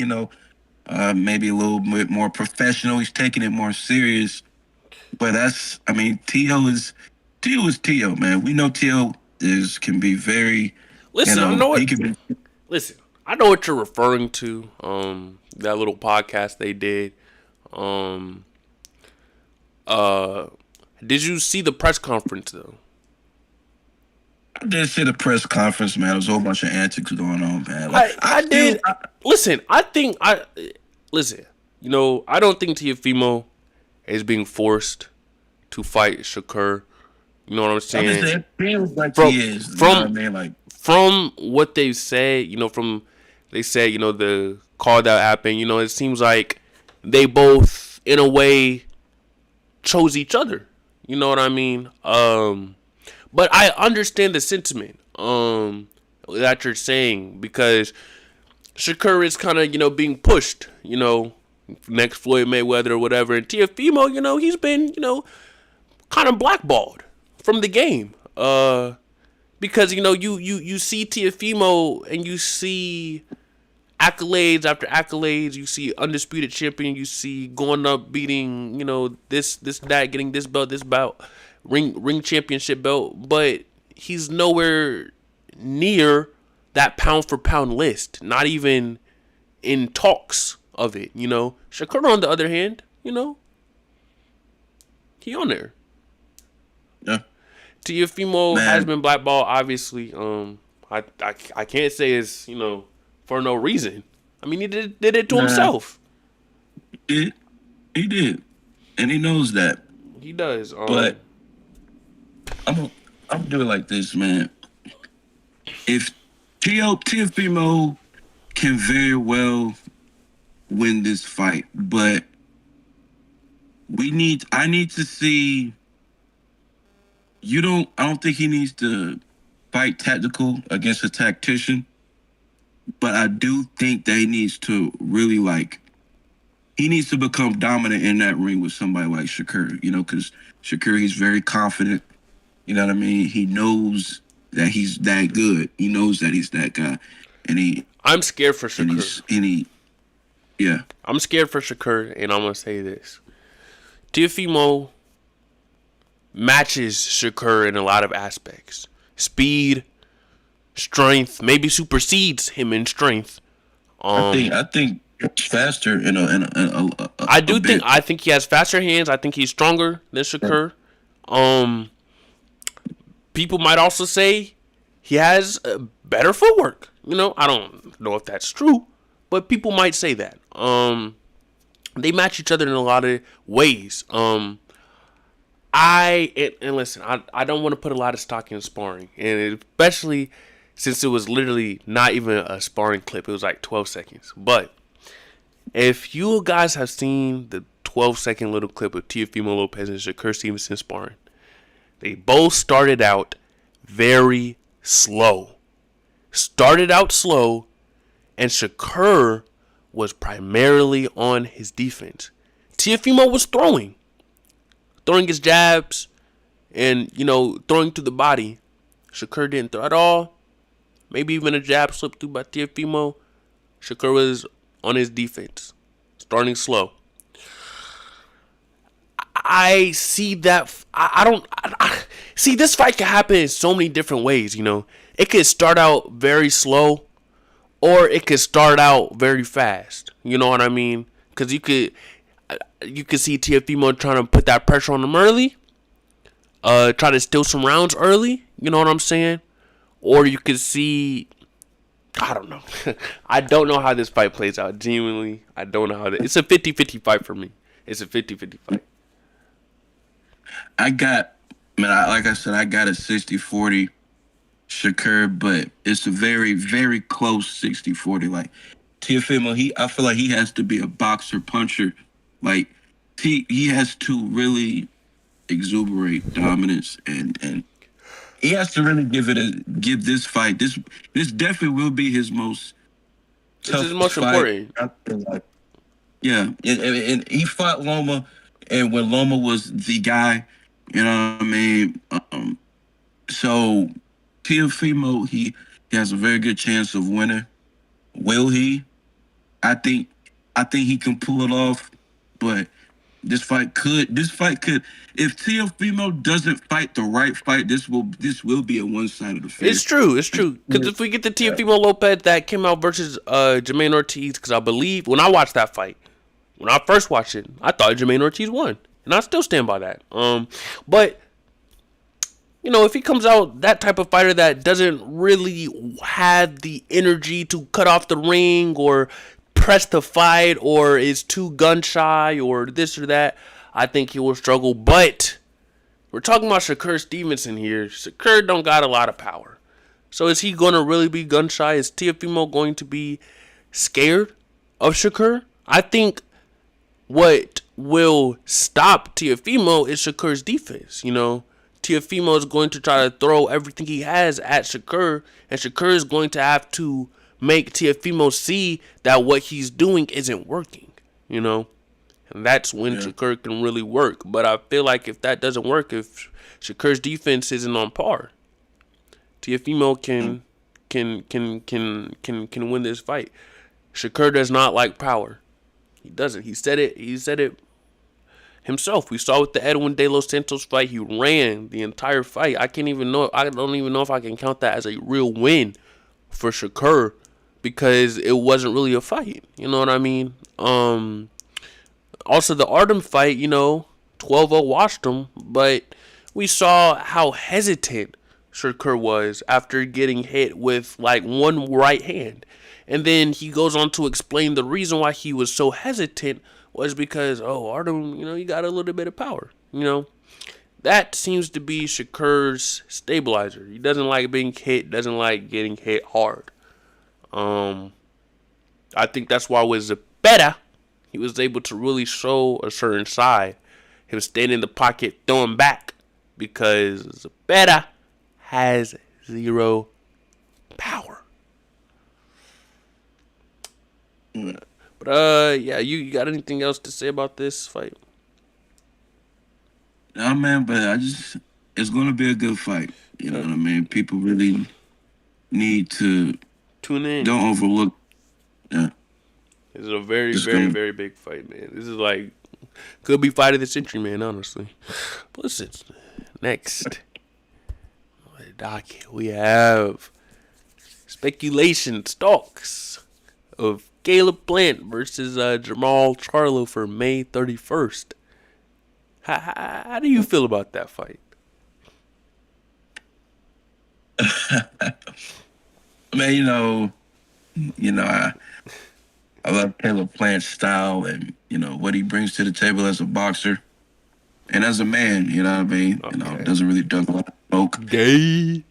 maybe a little bit more professional. He's taking it more serious. But Tio is Tio, man. We know Tio can be very. Listen, I know Listen, I know what you're referring to. That little podcast they did. Did you see the press conference though? I did see the press conference, man. There was a whole bunch of antics going on, man. I did. Listen, I don't think Teofimo is being forced to fight Shakur. You know what I'm saying? It feels like he is. From what they say, the call that happened, it seems like they both, in a way, chose each other. You know what I mean? But I understand the sentiment that you're saying, because Shakur is kind of, being pushed, next Floyd Mayweather or whatever. And Teofimo, he's been, kind of blackballed from the game. Because, you see Teofimo and you see accolades after accolades. You see undisputed champion. You see going up, beating, this, that, getting this belt, ring championship belt. But he's nowhere near that pound for pound list. Not even in talks of it, Shakur, on the other hand, he on there. Yeah. Teofimo has been blackballed, obviously. I can't say it's, for no reason. I mean, he did it to himself. He did. And he knows that. He does. But I'm doing like this, man. If Teofimo can very well win this fight, but I need to see. I don't think he needs to fight tactical against a tactician, but I do think that he needs to really he needs to become dominant in that ring with somebody like Shakur, because Shakur, he's very confident. You know what I mean? He knows that he's that good. He knows that he's that guy. I'm scared for Shakur. Yeah. I'm scared for Shakur, and I'm going to say this. Teofimo matches Shakur in a lot of aspects. Speed, strength, maybe supersedes him in strength. I think it's faster I think he has faster hands. I think he's stronger than Shakur. People might also say he has better footwork. I don't know if that's true, but people might say that. They match each other in a lot of ways. Listen, I don't want to put a lot of stock in sparring, and especially since it was literally not even a sparring clip. It was like 12 seconds. But if you guys have seen the 12-second little clip of Teofimo Lopez and Shakur Stevenson sparring, they both started out very slow. And Shakur was primarily on his defense. Teofimo was throwing his jabs, And, throwing to the body. Shakur didn't throw at all. Maybe even a jab slipped through by Teofimo. Shakur was on his defense, starting slow. I see that. I don't. See, this fight can happen in so many different ways, It could start out very slow, or it could start out very fast. You know what I mean? Because you could see Teofimo trying to put that pressure on him early, try to steal some rounds early. You know what I'm saying? Or you could see, I don't know. I don't know how this fight plays out. Genuinely, I don't know how it's a 50-50 fight for me. It's a 50-50 fight. Like I said, I got a 60-40 Shakur, but it's a very, very close 60-40. Like, Teofimo, I feel like he has to be a boxer puncher. Like, he has to really exuberate dominance, and he has to really give this fight. This definitely will be his most tough This is most fight. important. Yeah, and he fought Loma, and when Loma was the guy, you know what I mean. So Teofimo, he has a very good chance of winning. Will he? I think he can pull it off, but this fight could. If Teofimo doesn't fight the right fight, this will be a one-sided affair. It's true. Because if we get the Teofimo Lopez that came out versus Jermaine Ortiz, because I believe when I watched that fight, when I first watched it, I thought Jermaine Ortiz won, and I still stand by that. But if he comes out that type of fighter that doesn't really have the energy to cut off the ring or press the fight or is too gun shy or this or that, I think he will struggle. But we're talking about Shakur Stevenson here. Shakur don't got a lot of power. So is he going to really be gun shy? Is Teofimo going to be scared of Shakur? I think what will stop Teofimo is Shakur's defense, Teofimo is going to try to throw everything he has at Shakur, and Shakur is going to have to make Teofimo see that what he's doing isn't working, And that's when Shakur can really work. But I feel like if that doesn't work, if Shakur's defense isn't on par, Teofimo can win this fight. Shakur does not like power. He doesn't. He said it himself. We saw with the Edwin De Los Santos fight, he ran the entire fight. I don't even know if I can count that as a real win for Shakur because it wasn't really a fight. You know what I mean? Also the Artem fight, 12-0 washed him, but we saw how hesitant Shakur was after getting hit with like one right hand. And then he goes on to explain the reason why he was so hesitant was because, Artem, you got a little bit of power. That seems to be Shakur's stabilizer. He doesn't like being hit, doesn't like getting hit hard. I think that's why with Zepeda, he was able to really show a certain side. Him standing in the pocket, throwing back, because Zepeda has zero power. But you got anything else to say about this fight? No, man, but it's gonna be a good fight. You know what I mean? People really need to tune in. Don't overlook. Yeah. This is a very, very big fight, man. This is like could be fight of the century, man. Honestly. But listen, next on the docket we have speculation talks of Caleb Plant versus Jamal Charlo for May 31st. How do you feel about that fight? Man, I love Caleb Plant's style and what he brings to the table as a boxer and as a man. You know what I mean? Okay. Doesn't really dunk a lot of smoke. Gay.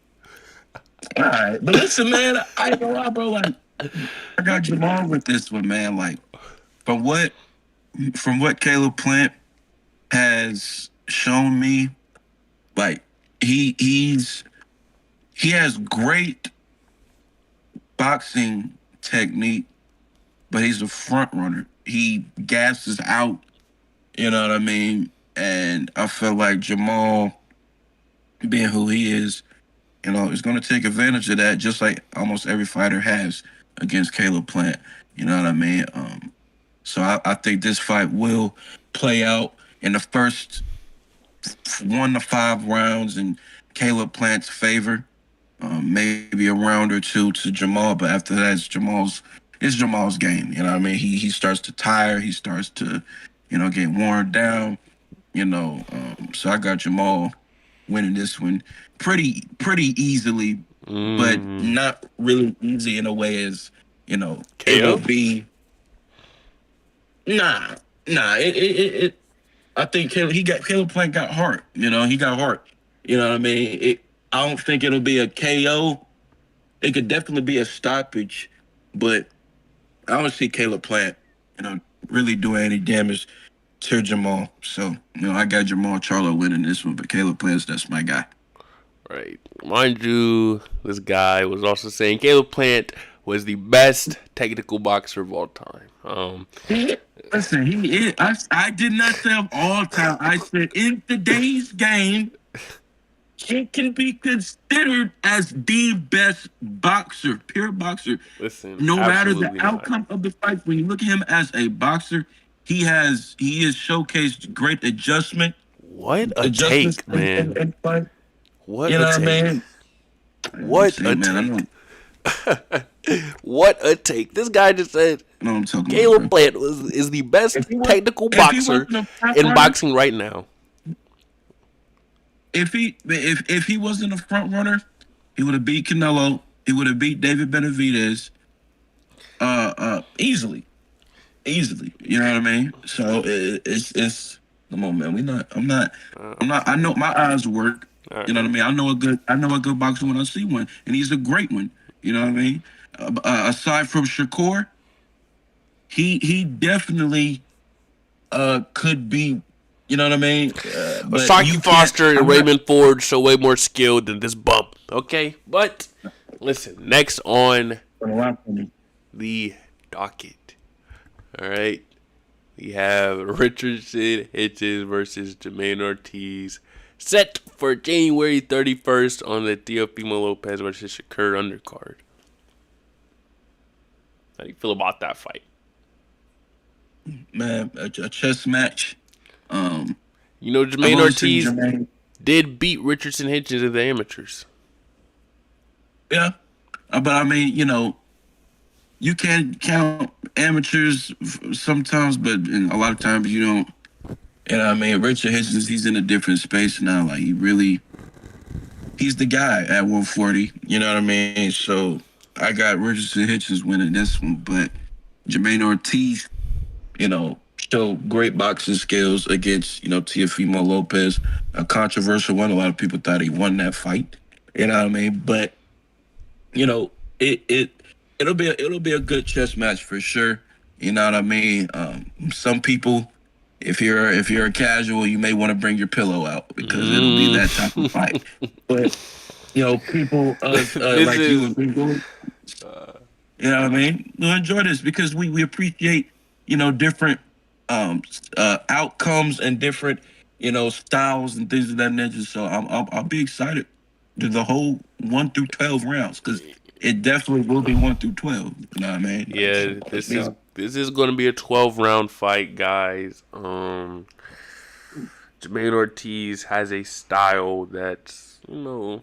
All right, but listen, man, I ain't gonna lie, bro. Like, I got Jamal with this one, man. Like, from what Caleb Plant has shown me, like he has great boxing technique, but he's a front runner. He gasses out, you know what I mean? And I feel like Jamal being who he is, is going to take advantage of that, just like almost every fighter has against Caleb Plant. You know what I mean? So I think this fight will play out in the first 1 to 5 rounds in Caleb Plant's favor. Maybe a round or two to Jamal, but after that, it's Jamal's game. You know what I mean? He starts to tire. He starts to, get worn down. So I got Jamal winning this one pretty easily, but not really easy in a way as it will KO? be. Nah, it I think Caleb Plant got heart. He got heart. You know what I mean? I don't think it'll be a KO. It could definitely be a stoppage, but I don't see Caleb Plant, really doing any damage to Jamal. So, I got Jamal Charlo winning this one, but Caleb Plant, that's my guy. Right. Mind you, this guy was also saying Caleb Plant was the best technical boxer of all time. Listen, he is. I did not say of all time. I said in today's game, he can be considered as the best boxer, pure boxer. Listen, No matter the absolutely outcome of the fight, when you look at him as a boxer, he has showcased great what a adjustments take, man. in fight. What You know a what I take. mean? What a take. What a take. This guy just said No, I'm talking Caleb about, Plant is the best technical boxer in boxing right now. If he wasn't a front runner, he would have beat Canelo. He would have beat David Benavidez. Easily. You know what I mean? So it's come on, man. I'm not. I know my eyes work. You know what I mean? I know a good boxer when I see one, and he's a great one. You know what I mean? Aside from Shakur, he definitely could be. You know what I mean? But Osaki Foster and Raymond Ford show way more skill than this bump. Okay, but listen. Next on the docket, all right, we have Richardson Hitchens versus Jermaine Ortiz, set for January 31st on the Teofimo Lopez versus Shakur undercard. How do you feel about that fight? Man, a chess match. Jermaine Ortiz did beat Richardson Hitchens in the amateurs. Yeah, but I mean, you can count amateurs sometimes, but a lot of times you don't. You know what I mean? Richard Hitchens, he's in a different space now. Like, he's the guy at 140. You know what I mean? So I got Richardson Hitchens winning this one, but Jermaine Ortiz, showed great boxing skills against, Teofimo Lopez, a controversial one. A lot of people thought he won that fight. You know what I mean? But, it'll be a good chess match for sure. You know what I mean? Some people, if you're a casual, you may want to bring your pillow out because it'll be that type of fight. But people like you and people, you know what I mean? We'll enjoy this because we appreciate different outcomes and different styles and things of that nature. So I'll be excited to the whole 1 through 12 rounds because it definitely will be 1 through 12. You know what I mean? Yeah, this is going to be a 12-round fight, guys. Jermaine Ortiz has a style that's not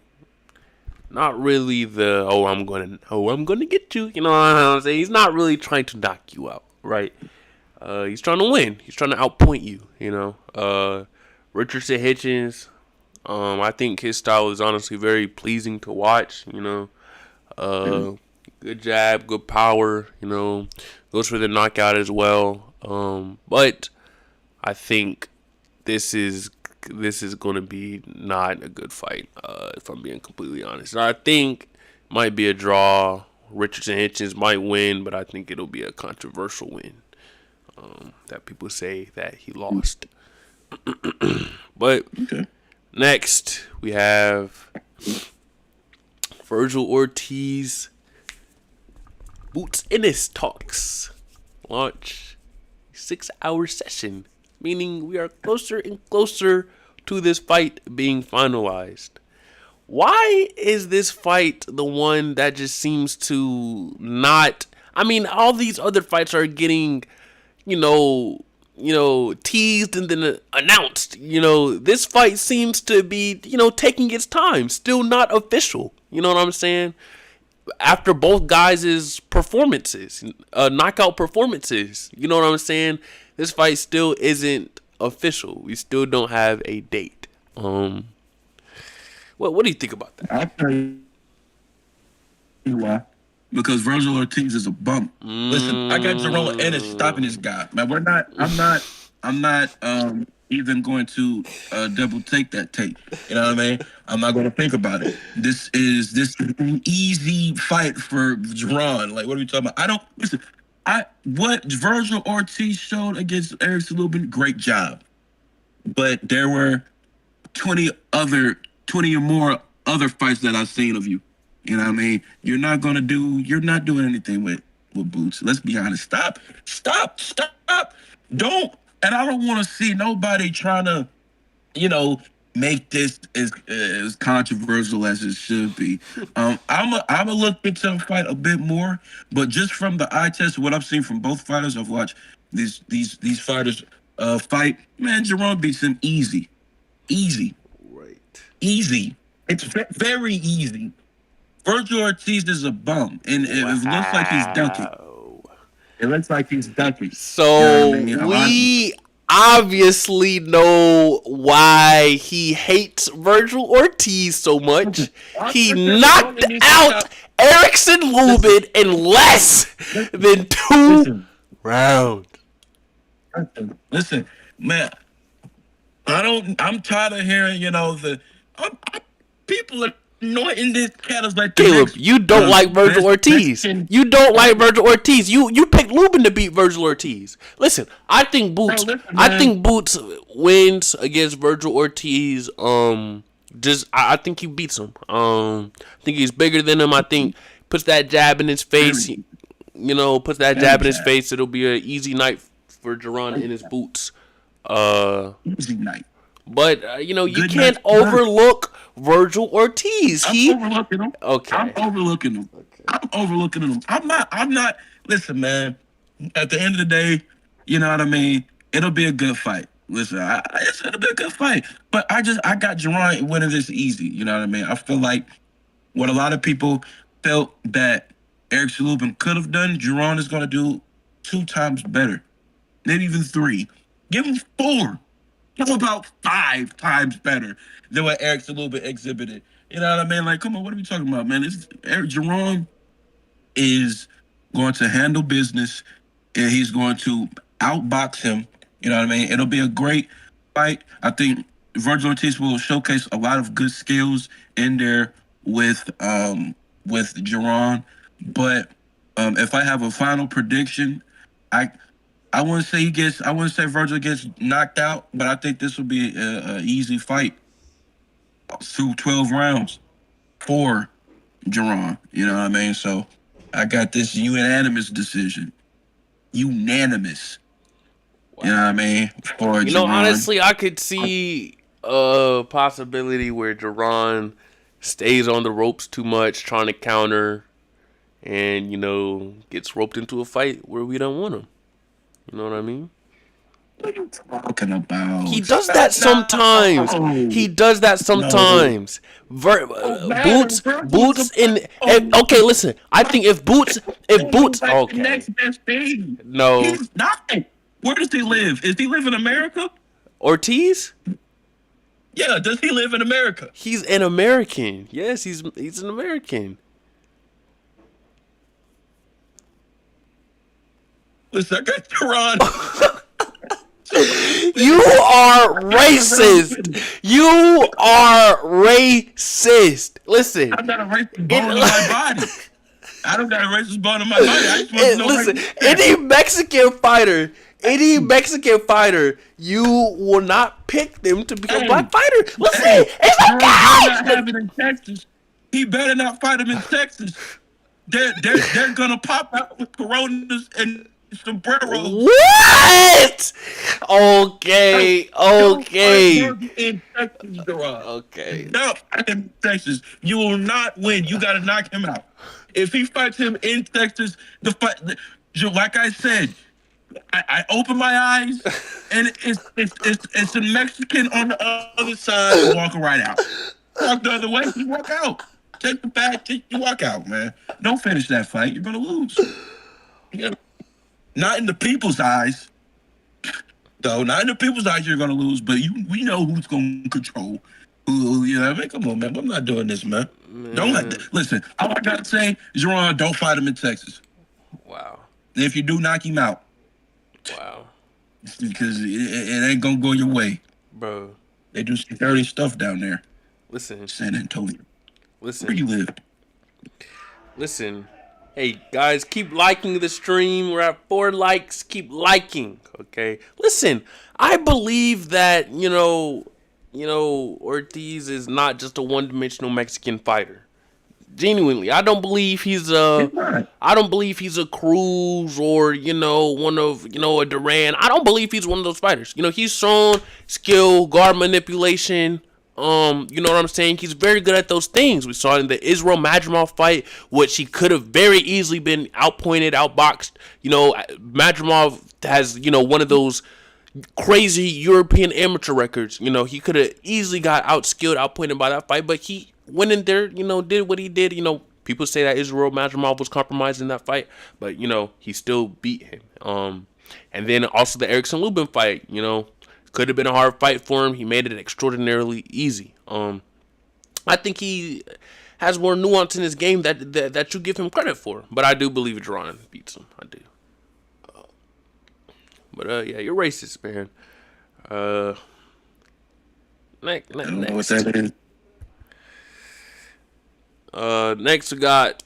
really the I'm gonna get you. You know what I'm saying? He's not really trying to knock you out, right? He's trying to win. He's trying to outpoint you. Richardson Hitchens. I think his style is honestly very pleasing to watch. Good jab, good power. Goes for the knockout as well. But I think this is going to be not a good fight. If I'm being completely honest, I think it might be a draw. Richardson Hitchens might win, but I think it'll be a controversial win. That people say that he lost. But next we have Virgil Ortiz. Boots Ennis talks launch 6-hour session, meaning we are closer and closer to this fight being finalized. Why is this fight the one that just seems to not? I mean, all these other fights are getting, you know, teased and then announced. This fight seems to be, taking its time, still not official. You know what I'm saying? After both guys' performances, knockout performances, you know what I'm saying? This fight still isn't official. We still don't have a date. What do you think about that? I'll tell you why. Because Virgil Ortiz is a bump. Listen, I got Jerome Ennis stopping this guy. Man, I'm not even going to double take that tape. You know what I mean? I'm not going to think about it. This is an easy fight for Jerron. Like, what are we talking about? I don't listen. What Virgil Ortiz showed against Eric Salubin, great job. But there were 20 or more other fights that I've seen of you. You know what I mean? You're not doing anything with Boots. Let's be honest. Stop. Don't. And I don't want to see nobody trying to, make this as controversial as it should be. I'm a look into the fight a bit more, but just from the eye test, what I've seen from both fighters, I've watched these fighters fight. Man, Jerome beats him easy. Right. Easy. It's very easy. Virgil Ortiz is a bum, and it looks like he's dunking. It looks like he's dunking. So we obviously know why he hates Virgil Ortiz so much. He knocked out Erickson Lubin in less than 2 rounds. Listen, man. I'm tired of hearing, people are anointing this cat as like Caleb, you don't like Virgil Ortiz. You don't like Virgil Ortiz. You picked Lubin to beat Virgil Ortiz. Listen, I think Boots wins against Virgil Ortiz. I think he beats him. I think he's bigger than him. I think puts that jab in his face. Puts that jab in his face. It'll be an easy night for Jerron in his boots. Easy night. But you can't overlook Virgil Ortiz. I'm overlooking him. Okay. I'm overlooking him. I'm not. Listen, man. At the end of the day, you know what I mean. It'll be a good fight. Listen, it'll be a good fight. But I got Jerron winning this easy. You know what I mean. I feel like what a lot of people felt that Eric Salubin could have done, Jerron is going to do 2 times better, maybe even 3. Give him 4. How about 5 times better than what Eric Salubin exhibited? You know what I mean? Like, come on, what are we talking about, man? Eric Jerron is going to handle business, and he's going to outbox him. You know what I mean? It'll be a great fight. I think Virgil Ortiz will showcase a lot of good skills in there with Jerron. But if I have a final prediction, I wouldn't say Virgil gets knocked out, but I think this will be an easy fight through 12 rounds for Jerron. You know what I mean? So I got this unanimous decision. Unanimous. Wow. You know what I mean? For Jerron. Honestly, I could see a possibility where Jerron stays on the ropes too much, trying to counter, and, gets roped into a fight where we don't want him. You know what I mean? What are you talking about? He does that sometimes. Boots in. Okay, listen. I think if Boots. Okay. Next best thing. No. He's not. Where does he live? Does he live in America? Ortiz? Yeah. Does he live in America? He's an American. Yes, he's an American. Listen, I got Jerron. You are racist. You are racist. Listen. I've got a racist bone in my body. I don't got a racist bone in my body. I just want to know. Listen, any Mexican fighter, you will not pick them to be a black fighter. Listen, it's a guy. Not have it in Texas. He better not fight him in Texas. They're gonna pop out with coronas and Sombrero. What? Okay. In Texas, Okay. No, in Texas, you will not win. You got to knock him out. If he fights him in Texas, like I said, I open my eyes and it's a Mexican on the other side and walking right out. Walk the other way, you walk out. Take the back, you walk out, man. Don't finish that fight. You're gonna lose. Yeah. Not in the people's eyes, though. Not in the people's eyes, you're gonna lose. But we know who's gonna control. You know what I mean? Come on, man. I'm not doing this, man. Don't listen. All I gotta say is, Ron, don't fight him in Texas. Wow. And if you do, knock him out. Wow. Because it ain't gonna go your way, bro. They do some dirty stuff down there. Listen, San Antonio. Listen, where you live? Listen, hey guys, keep liking the stream. We're at 4 likes. Keep liking, okay? Listen, I believe that Ortiz is not just a one-dimensional Mexican fighter. Genuinely, I don't believe he's a Cruz or one of a Duran. I don't believe he's one of those fighters. He's shown skill, guard manipulation. You know what I'm saying? He's very good at those things. We saw it in the Israel Madrimov fight, which he could have very easily been outpointed, outboxed. Madrimov has one of those crazy European amateur records. He could have easily got outskilled, outpointed by that fight, but he went in there, did what he did. People say that Israel Madrimov was compromised in that fight, but he still beat him. And then also the Erickson Lubin fight, could have been a hard fight for him. He made it extraordinarily easy. I think he has more nuance in his game that you give him credit for, but I do believe Duran beats him. I do. But yeah, you're racist, man. Next. What's that is? Next we got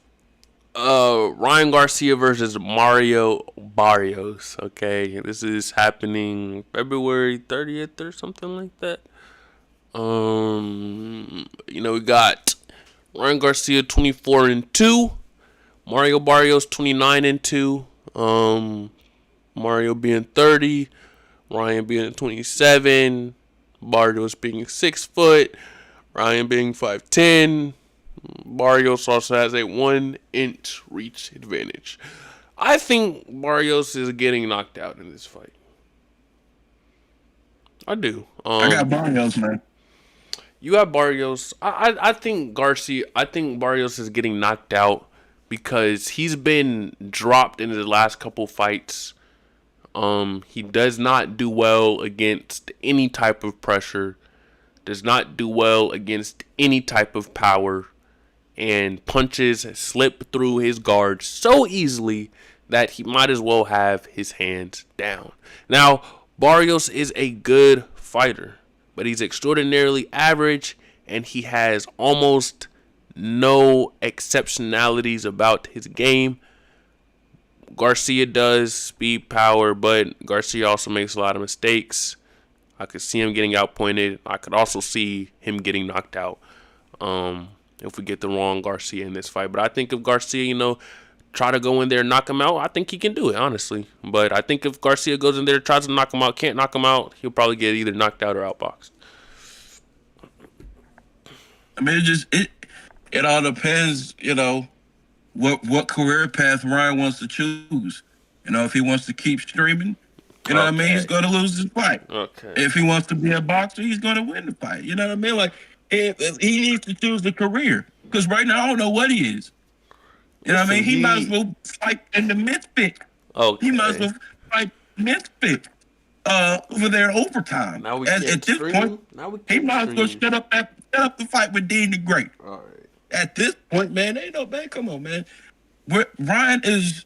Ryan Garcia versus Mario Barrios. Okay, this is happening February 30th or something like that. We got Ryan Garcia 24-2, Mario Barrios 29-2. Mario being 30, Ryan being 27, Barrios being 6 foot, Ryan being 5'10". Barrios also has a 1-inch reach advantage. I think Barrios is getting knocked out in this fight. I do. I got Barrios, man. You got Barrios. I think Garcia. I think Barrios is getting knocked out because he's been dropped in his last couple fights. He does not do well against any type of pressure. Does not do well against any type of power. And punches slip through his guard so easily that he might as well have his hands down. Now, Barrios is a good fighter, but he's extraordinarily average, and he has almost no exceptionalities about his game. Garcia does speed, power, but Garcia also makes a lot of mistakes. I could see him getting outpointed. I could also see him getting knocked out. If we get the wrong Garcia in this fight. But I think if Garcia, try to go in there and knock him out, I think he can do it, honestly. But I think if Garcia goes in there, tries to knock him out, can't knock him out, he'll probably get either knocked out or outboxed. I mean, it all depends, what career path Ryan wants to choose. If he wants to keep streaming, what I mean? He's going to lose his fight. Okay. If he wants to be a boxer, he's going to win the fight. You know what I mean? Like, he needs to choose the career. Because right now, I don't know what he is. You know what I mean? He might as well fight in the misfit. Okay. He might as well fight misfit over there overtime. Now at this point, he might as well set up the fight with Dean the Great. All right. At this point, man, come on, man. Ryan is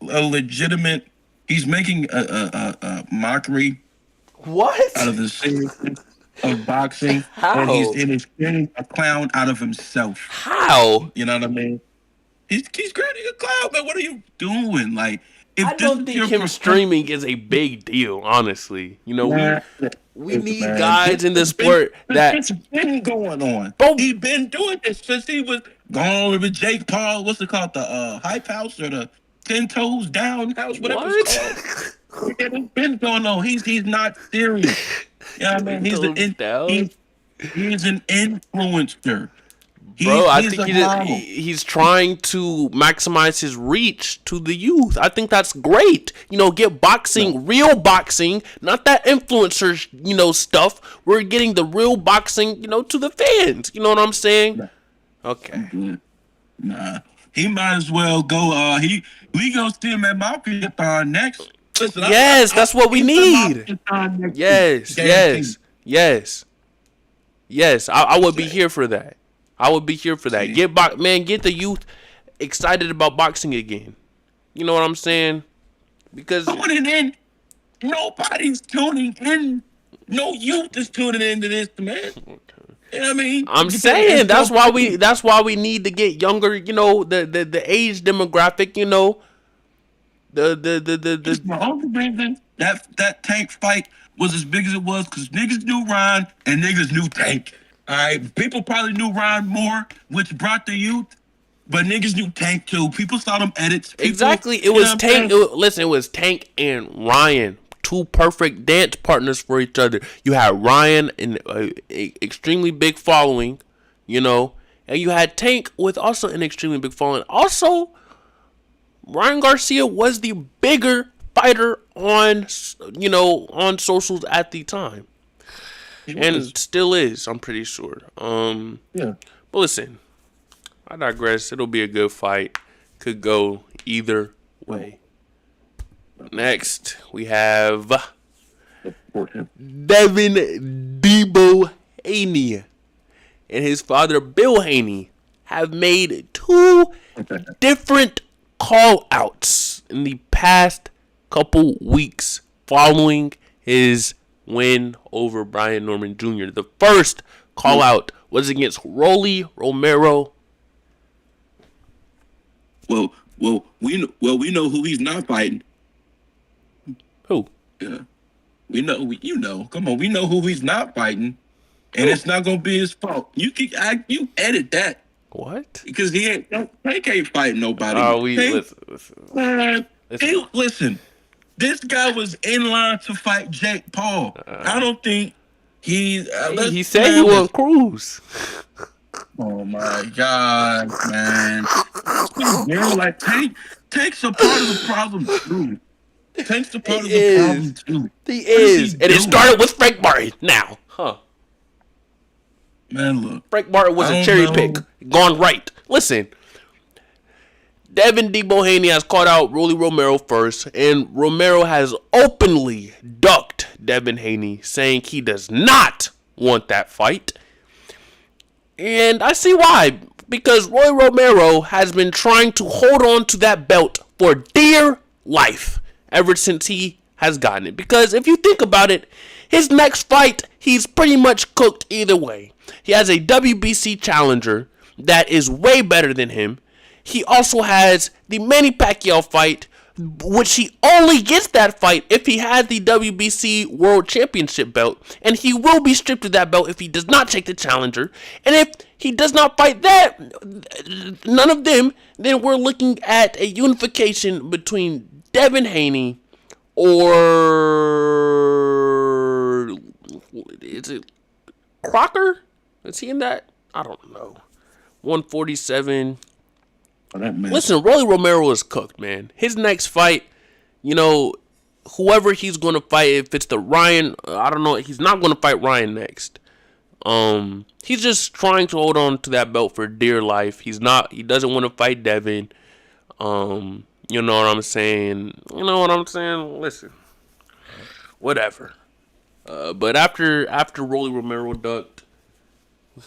a legitimate. He's making a mockery. What? Out of the seriousness of boxing. How? And he's getting a clown out of himself. How? You know what I mean? He's creating a clown, man. What are you doing? Like, I don't think him streaming is a big deal, honestly. We need guys in the sport that it's been going on. He's been doing this since he was gone with Jake Paul. What's it called? The Hype House or the 10 toes down house, whatever What? it's called. It's been going on. He's not serious. You know what I mean? He's an influencer. Bro, I He's think a model. he's trying to maximize his reach to the youth. I think that's great. Get boxing, real boxing, not that influencer, stuff. We're getting the real boxing, to the fans. You know what I'm saying? Okay. Nah. He might as well go. We gonna see him at Mafia next. Listen, yes, that's what we need. Yes. I would be here for that. Get the youth excited about boxing again. You know what I'm saying? Because tuning in, nobody's tuning in. No youth is tuning into this, man. You know what I mean? I'm saying that's why we need to get younger. The age demographic. The only reason that Tank fight was as big as it was because niggas knew Ryan and niggas knew Tank. All right, people probably knew Ryan more, which brought the youth, but niggas knew Tank too. People saw them edits. Exactly, it was Tank. It was Tank and Ryan, two perfect dance partners for each other. You had Ryan in an extremely big following, and you had Tank with also an extremely big following. Also, Ryan Garcia was the bigger fighter on socials at the time. And still is, I'm pretty sure. Yeah. But listen, I digress. It'll be a good fight. Could go either way. Next, we have Devin Debo Haney and his father Bill Haney have made two different call-outs in the past couple weeks following his win over Brian Norman Jr. The first call out was against Rolly Romero. Well, we know who he's not fighting. Who? Yeah, we know. Come on, we know who he's not fighting, and it's not gonna be his fault. You edit that. What? Because he can't fight nobody. Listen. This guy was in line to fight Jake Paul. I don't think he said he was Cruz. Oh my God, man! Like Tank's a part of the problem too. Tank's a part of the problem too. He is, and it started with Frank Martin. Now, man, look, Frank Martin was a cherry pick, gone right. Listen. Devin Debo Haney has called out Rolly Romero first, and Romero has openly ducked Devin Haney, saying he does not want that fight. And I see why, because Rolly Romero has been trying to hold on to that belt for dear life ever since he has gotten it. Because if you think about it, his next fight, he's pretty much cooked either way. He has a WBC challenger that is way better than him. He also has the Manny Pacquiao fight, which he only gets that fight if he has the WBC World Championship belt. And he will be stripped of that belt if he does not take the challenger. And if he does not fight that, none of them, then we're looking at a unification between Devin Haney or... is it Crocker? Is he in that? I don't know. 147... Listen, Rolly Romero is cooked, man. His next fight, whoever he's going to fight, if it's the Ryan, I don't know. He's not going to fight Ryan next. He's just trying to hold on to that belt for dear life. He doesn't want to fight Devin. You know what I'm saying? Listen, whatever. But after Rolly Romero ducked,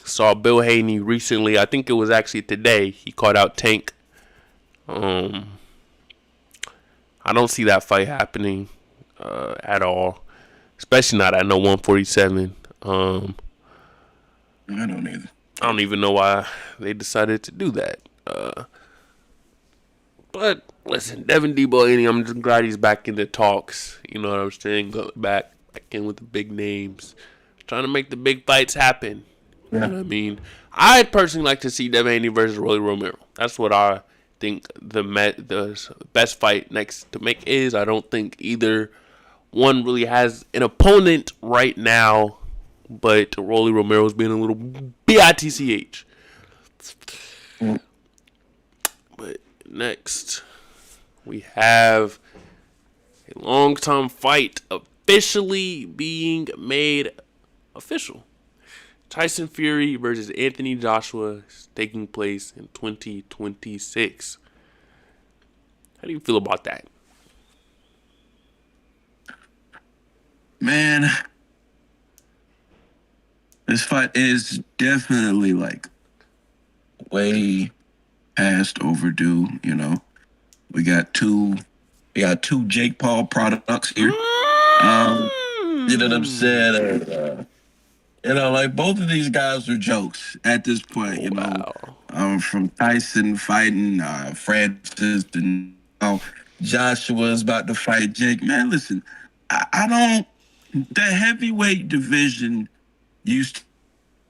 saw Bill Haney recently. I think it was actually today. He called out Tank. I don't see that fight happening at all, especially not at no 147. I don't either. I don't even know why they decided to do that. But listen, Devin Debo Haney, I'm just glad he's back in the talks. You know what I'm saying? Go back in with the big names, trying to make the big fights happen. Yeah. You know what I mean? I'd personally like to see Devin Haney versus Rolly Romero. That's what I think the best fight next to make is. I don't think either one really has an opponent right now, but Rolly Romero's being a little bitch. But next, we have a long-time fight officially being made official. Tyson Fury versus Anthony Joshua is taking place in 2026. How do you feel about that? Man, this fight is definitely like way past overdue. We got two Jake Paul products here. You know what I'm saying? Like both of these guys are jokes at this point. From Tyson fighting Francis, and Joshua is about to fight Jake. Man, listen, I don't. The heavyweight division used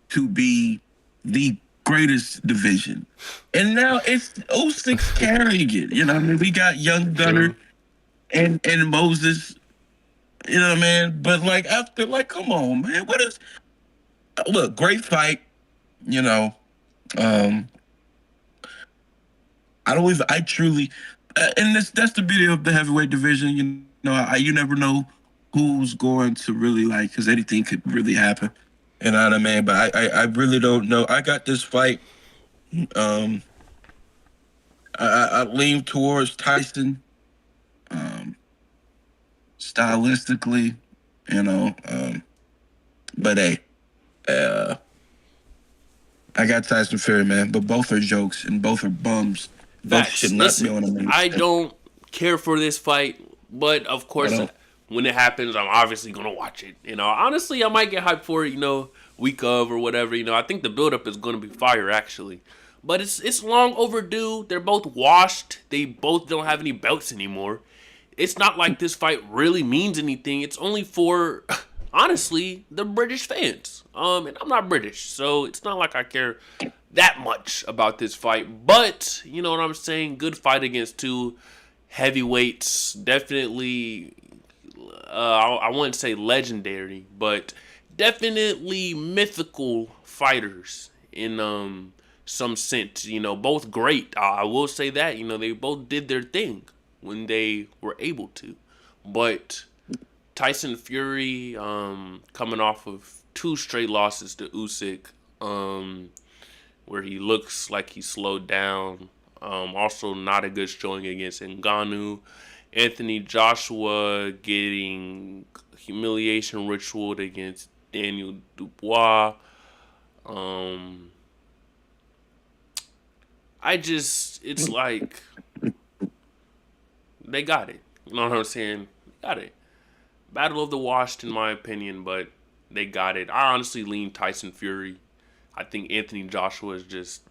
to be the greatest division, and now it's Usyk's carrying it. We got Young Gunner and Moses. But come on, man. Look, great fight. I truly, and that's the beauty of the heavyweight division. You never know who's going to really because anything could really happen. You know what I mean? But I really don't know. I got this fight. I lean towards Tyson. Stylistically, but hey, I got Tyson Fury, man. But both are jokes and both are bums. Both should not be on the main. I don't care for this fight, but of course, when it happens, I'm obviously gonna watch it. Honestly, I might get hyped for it. Week of or whatever. I think the buildup is gonna be fire actually, but it's long overdue. They're both washed. They both don't have any belts anymore. It's not like this fight really means anything. It's only for, honestly, the British fans. And I'm not British, so it's not like I care that much about this fight. But, you know what I'm saying? Good fight against two heavyweights. Definitely, I wouldn't say legendary, but definitely mythical fighters in some sense. Both great. I will say that. They both did their thing when they were able to. But Tyson Fury coming off of 2 straight losses to Usyk, where he looks like he slowed down. Also not a good showing against Ngannou. Anthony Joshua getting humiliation ritualed against Daniel Dubois. It's like they got it. You know what I'm saying? Got it. Battle of the Washed, in my opinion, but they got it. I honestly lean Tyson Fury. I think Anthony Joshua is just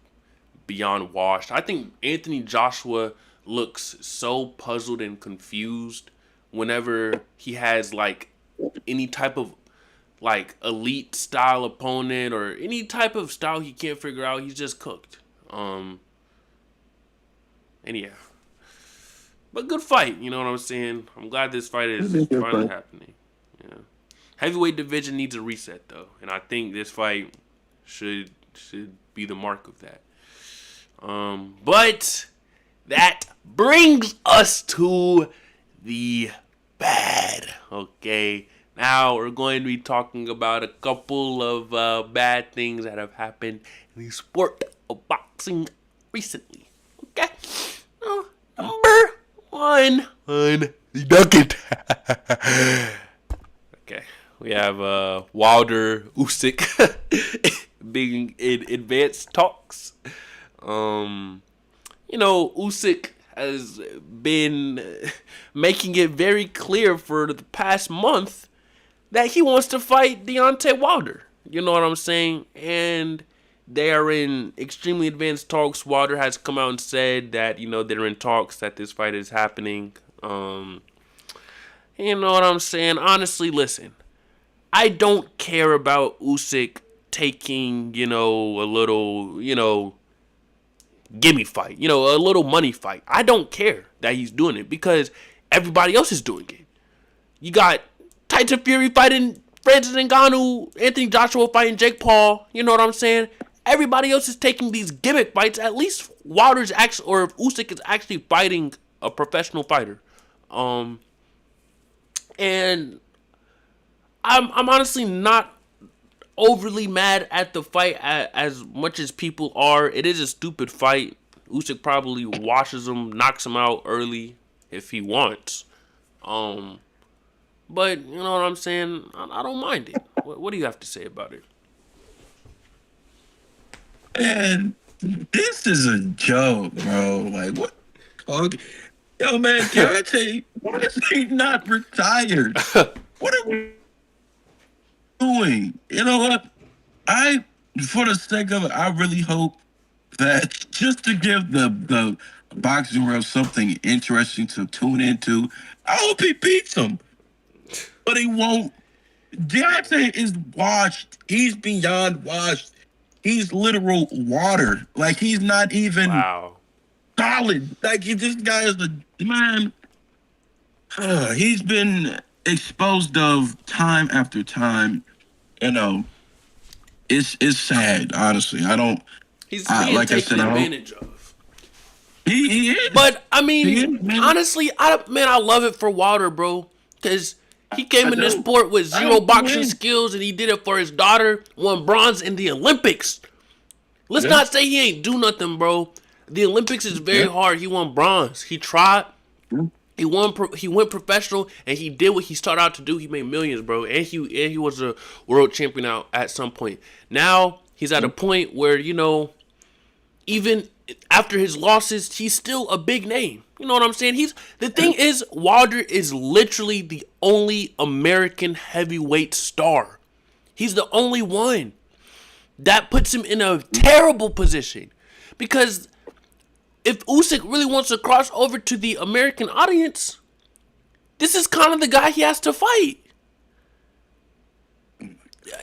beyond washed. I think Anthony Joshua looks so puzzled and confused whenever he has any type of elite style opponent or any type of style he can't figure out. He's just cooked. And yeah. But good fight, you know what I'm saying? I'm glad this fight is finally happening. Yeah. Heavyweight division needs a reset though, and I think this fight should be the mark of that. But that brings us to the bad. Okay. Now we're going to be talking about a couple of bad things that have happened in the sport of boxing recently. Okay. Number one, duck it. Okay, we have Wilder Usyk being in advanced talks. Usyk has been making it very clear for the past month that he wants to fight Deontay Wilder. You know what I'm saying? And they are in extremely advanced talks. Wilder has come out and said that, they're in talks, that this fight is happening. You know what I'm saying? Honestly, listen. I don't care about Usyk taking, a little, gimme fight, a little money fight. I don't care that he's doing it because everybody else is doing it. You got Tyson Fury fighting Francis Ngannou, Anthony Joshua fighting Jake Paul. You know what I'm saying? Everybody else is taking these gimmick fights. At least Wilder's actually, or if Usyk is actually fighting a professional fighter. And I'm honestly not overly mad at the fight as much as people are. It is a stupid fight. Usyk probably washes him, knocks him out early if he wants. But you know what I'm saying? I don't mind it. What do you have to say about it? Man, this is a joke, bro. Like, what? Okay. Yo, man, Deontay, why is he not retired? What are we doing? You know what? For the sake of it, I really hope that just to give the boxing world something interesting to tune into, I hope he beats him. But he won't. Deontay is washed. He's beyond washed. He's literal water. Like, he's not even solid. Like, this guy is a man. He's been exposed of time after time. It's sad, honestly. I don't. He's being like taken I said, advantage of. He is. But I mean, honestly, I love it for Wilder, bro, because he came in this sport with zero boxing skills, and he did it for his daughter. Won bronze in the Olympics. Let's not say he ain't do nothing, bro. The Olympics is very hard. He won bronze. He tried. He went professional, and he did what he started out to do. He made millions, bro, and he was a world champion out at some point. Now he's at a point where even after his losses, he's still a big name. You know what I'm saying? The thing is, Wilder is literally the only American heavyweight star. He's the only one. That puts him in a terrible position. Because if Usyk really wants to cross over to the American audience, this is kind of the guy he has to fight.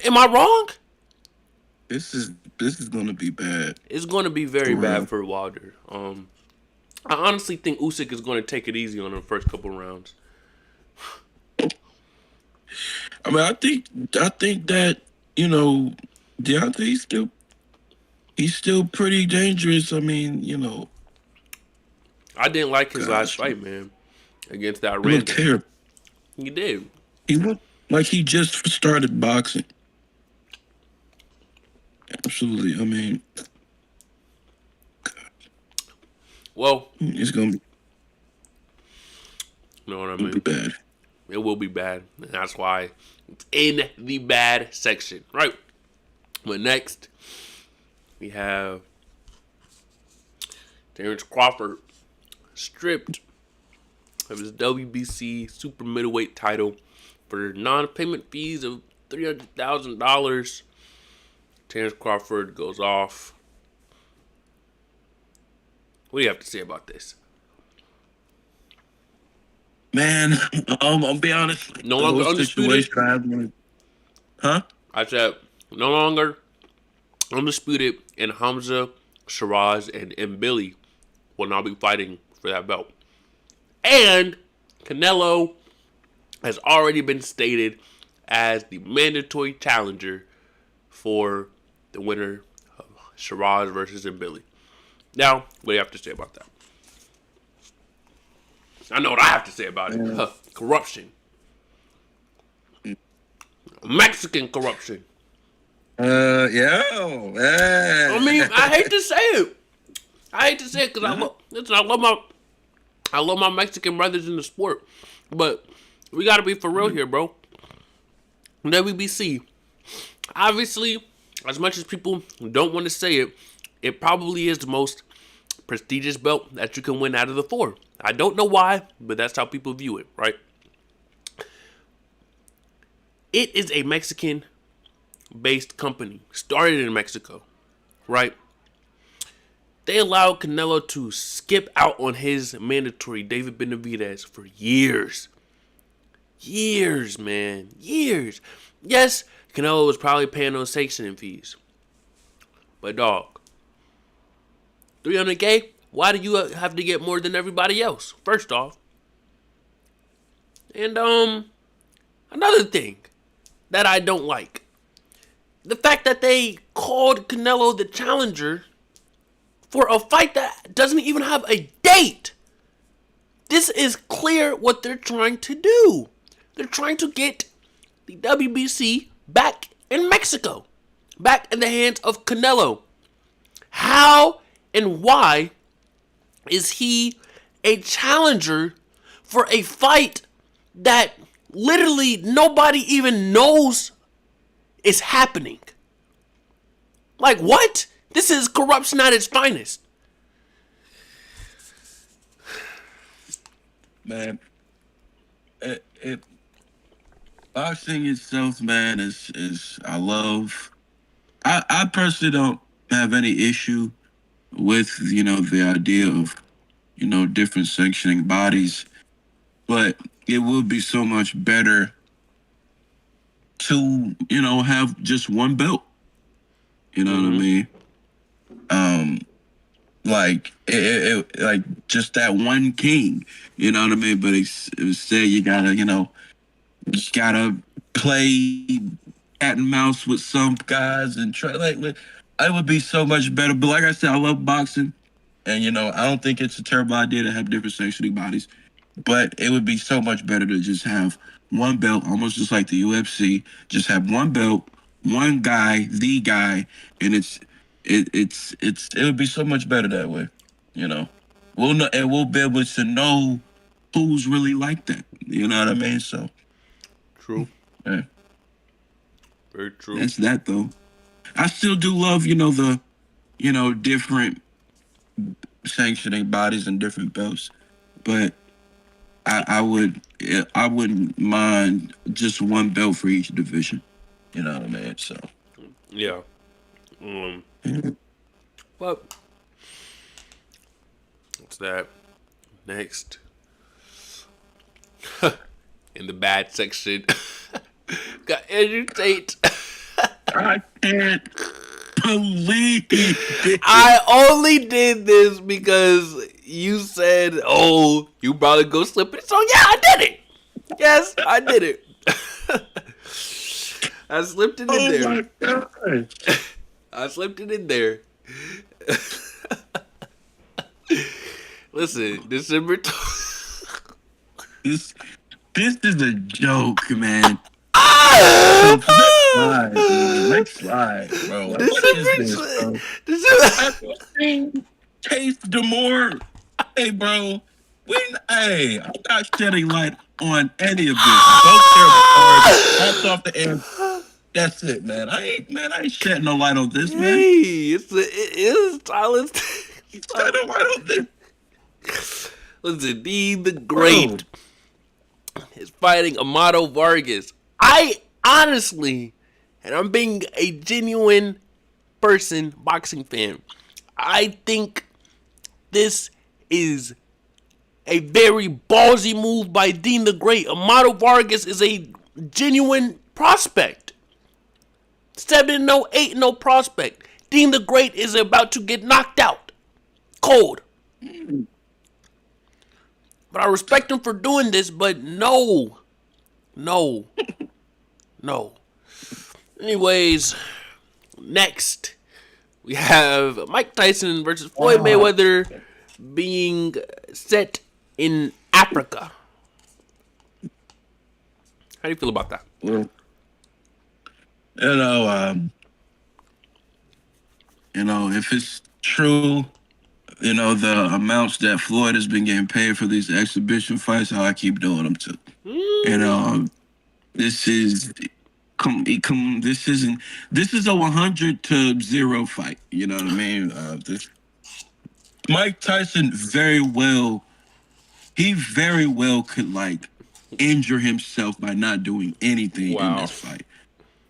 Am I wrong? This is going to be bad. It's going to be very bad for Wilder. I honestly think Usyk is going to take it easy on the first couple rounds. I mean, I think that Deontay he's still pretty dangerous. I mean, I didn't like his last fight, man, against that Randy. Terrible. He did. He looked like he just started boxing. Absolutely. I mean, well, it's gonna be. You know what I mean? It'll be bad. It will be bad, and that's why it's in the bad section, right? But next, we have Terrence Crawford stripped of his WBC super middleweight title for non-payment fees of $300,000. Terrence Crawford goes off. What do you have to say about this? Man, I'll be honest. No longer undisputed. Huh? I said no longer undisputed, and Hamza, Shiraz, and Billy will now be fighting for that belt. And Canelo has already been stated as the mandatory challenger for the winner of Shiraz versus Billy. Now, what do you have to say about that? I know what I have to say about it. Corruption. Mexican corruption. Yeah. I mean, I hate to say it. Because I love my Mexican brothers in the sport. But we got to be for real here, bro. WBC. Obviously, as much as people don't want to say it, it probably is the most prestigious belt that you can win out of the four. I don't know why, but that's how people view it, right? It is a Mexican-based company, started in Mexico, right? They allowed Canelo to skip out on his mandatory David Benavidez for years. Years, man. Years. Yes, Canelo was probably paying those sanctioning fees. But dog, $300K. Why do you have to get more than everybody else? First off, and another thing that I don't like, the fact that they called Canelo the challenger for a fight that doesn't even have a date. This is clear what they're trying to do. They're trying to get the WBC back in Mexico, back in the hands of Canelo. How and why is he a challenger for a fight that literally nobody even knows is happening? Like, what? This is corruption at its finest. Man, boxing itself, man, is I love. I personally don't have any issue with the idea of different sanctioning bodies, but it would be so much better to have just one belt. You know what I mean? Like like just that one king. You know what I mean? But instead, you gotta play cat and mouse with some guys and try it would be so much better. But like I said, I love boxing, and I don't think it's a terrible idea to have different sanctioning bodies. But it would be so much better to just have one belt, almost just like the UFC. Just have one belt, one guy, the guy, and it would be so much better that way. We'll know, and we'll be able to know who's really like that. You know what I mean? So true. Yeah. Very true. That's that though. I still do love the different sanctioning bodies and different belts, but I wouldn't mind just one belt for each division. You know what I mean? So yeah. But what's that? Next, in the bad section, got Andrew Tate. I can't believe it. I only did this because you said, "Oh, you probably go slip it." So yeah, I did it. Yes, I did it. I slipped it in there. My God. I slipped it in there. Listen, December. This is a joke, man. Next slide, bro. Like, what is this, bro? Taste the more. Hey, bro. I'm not shedding light on any of this. Both terrible cards. That's off the air. That's it, man. I ain't shedding no light on this, man. Hey, it is Tyler's. Shedding light on this. Listen, Dean the Great is fighting Amado Vargas. I honestly, and I'm being a genuine person, boxing fan, I think this is a very ballsy move by Dean the Great. Amado Vargas is a genuine prospect. 7-0, 8-0 prospect. Dean the Great is about to get knocked out. Cold. But I respect him for doing this, but no. Anyways, next we have Mike Tyson versus Floyd Mayweather being set in Africa. How do you feel about that? Well, if it's true, the amounts that Floyd has been getting paid for these exhibition fights, how I keep doing them too. This is this is a 100-0 fight. You know what I mean? Mike Tyson very well could injure himself by not doing anything in this fight.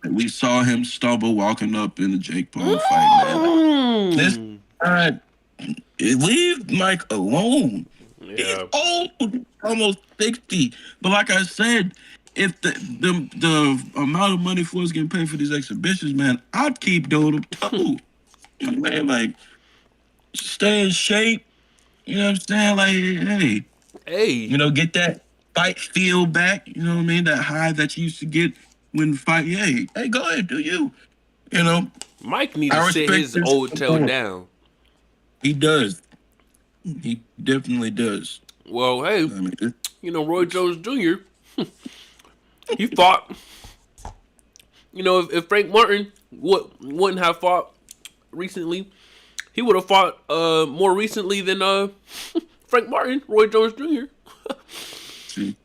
We saw him stumble walking up in the Jake Paul fight, man. Leave Mike alone. Yeah. He's old, almost 60. But like I said, if the amount of money Floyd's getting paid for these exhibitions, man, I'd keep doing them too. Man, stay in shape. You know what I'm saying? Like, hey, Hey, get that fight feel back. You know what I mean? That high that you used to get when fight. Hey, go ahead, do you? You know, Mike need to I sit respect his this. old tail down. He does. He definitely does. Well, hey, I mean, Roy Jones Jr. he fought. If Frank Martin wouldn't have fought recently, he would have fought more recently than Frank Martin, Roy Jones Jr.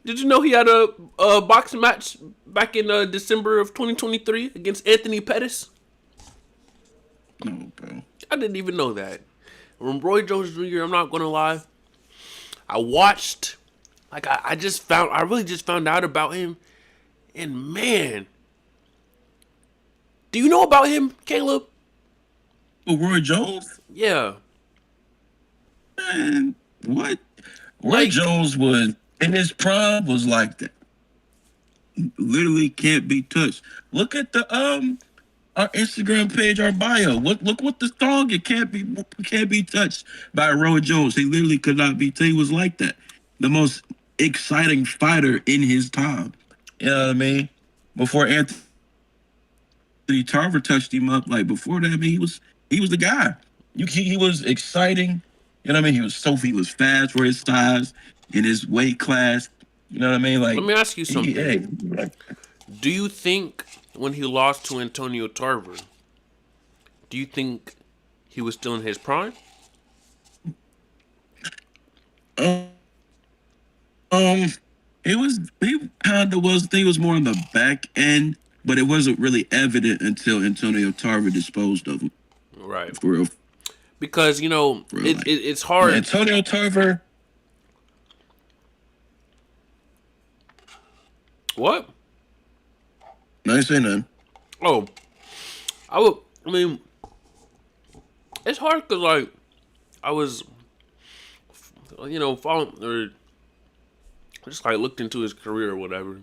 Did you know he had a boxing match back in December of 2023 against Anthony Pettis? no, bro. I didn't even know that. From Roy Jones Jr., I'm not gonna lie. I watched, like I really just found out about him, and man, do you know about him, Caleb? But Roy Jones, Yeah, man, what? Roy like Jones was in his prime was like that. Literally can't be touched. Look at the our Instagram page, our bio. Look what the song. It can't be touched by Roy Jones. He literally could not be. He was like that. The most exciting fighter in his time. You know what I mean? Before Anthony Tarver touched him up, like before that, I mean, he was the guy. He was exciting. You know what I mean? He was fast for his size in his weight class. You know what I mean? let Like, me ask you something. like, Do you think when he lost to Antonio Tarver, do you think he was still in his prime? Um, he kind of was. I think it was more on the back end, but it wasn't really evident until Antonio Tarver disposed of him. Right. For real, Because it's hard. Antonio Tarver. What? No, I ain't saying nothing. Oh, I mean, it's hard because like I was, following or just like looked into his career or whatever.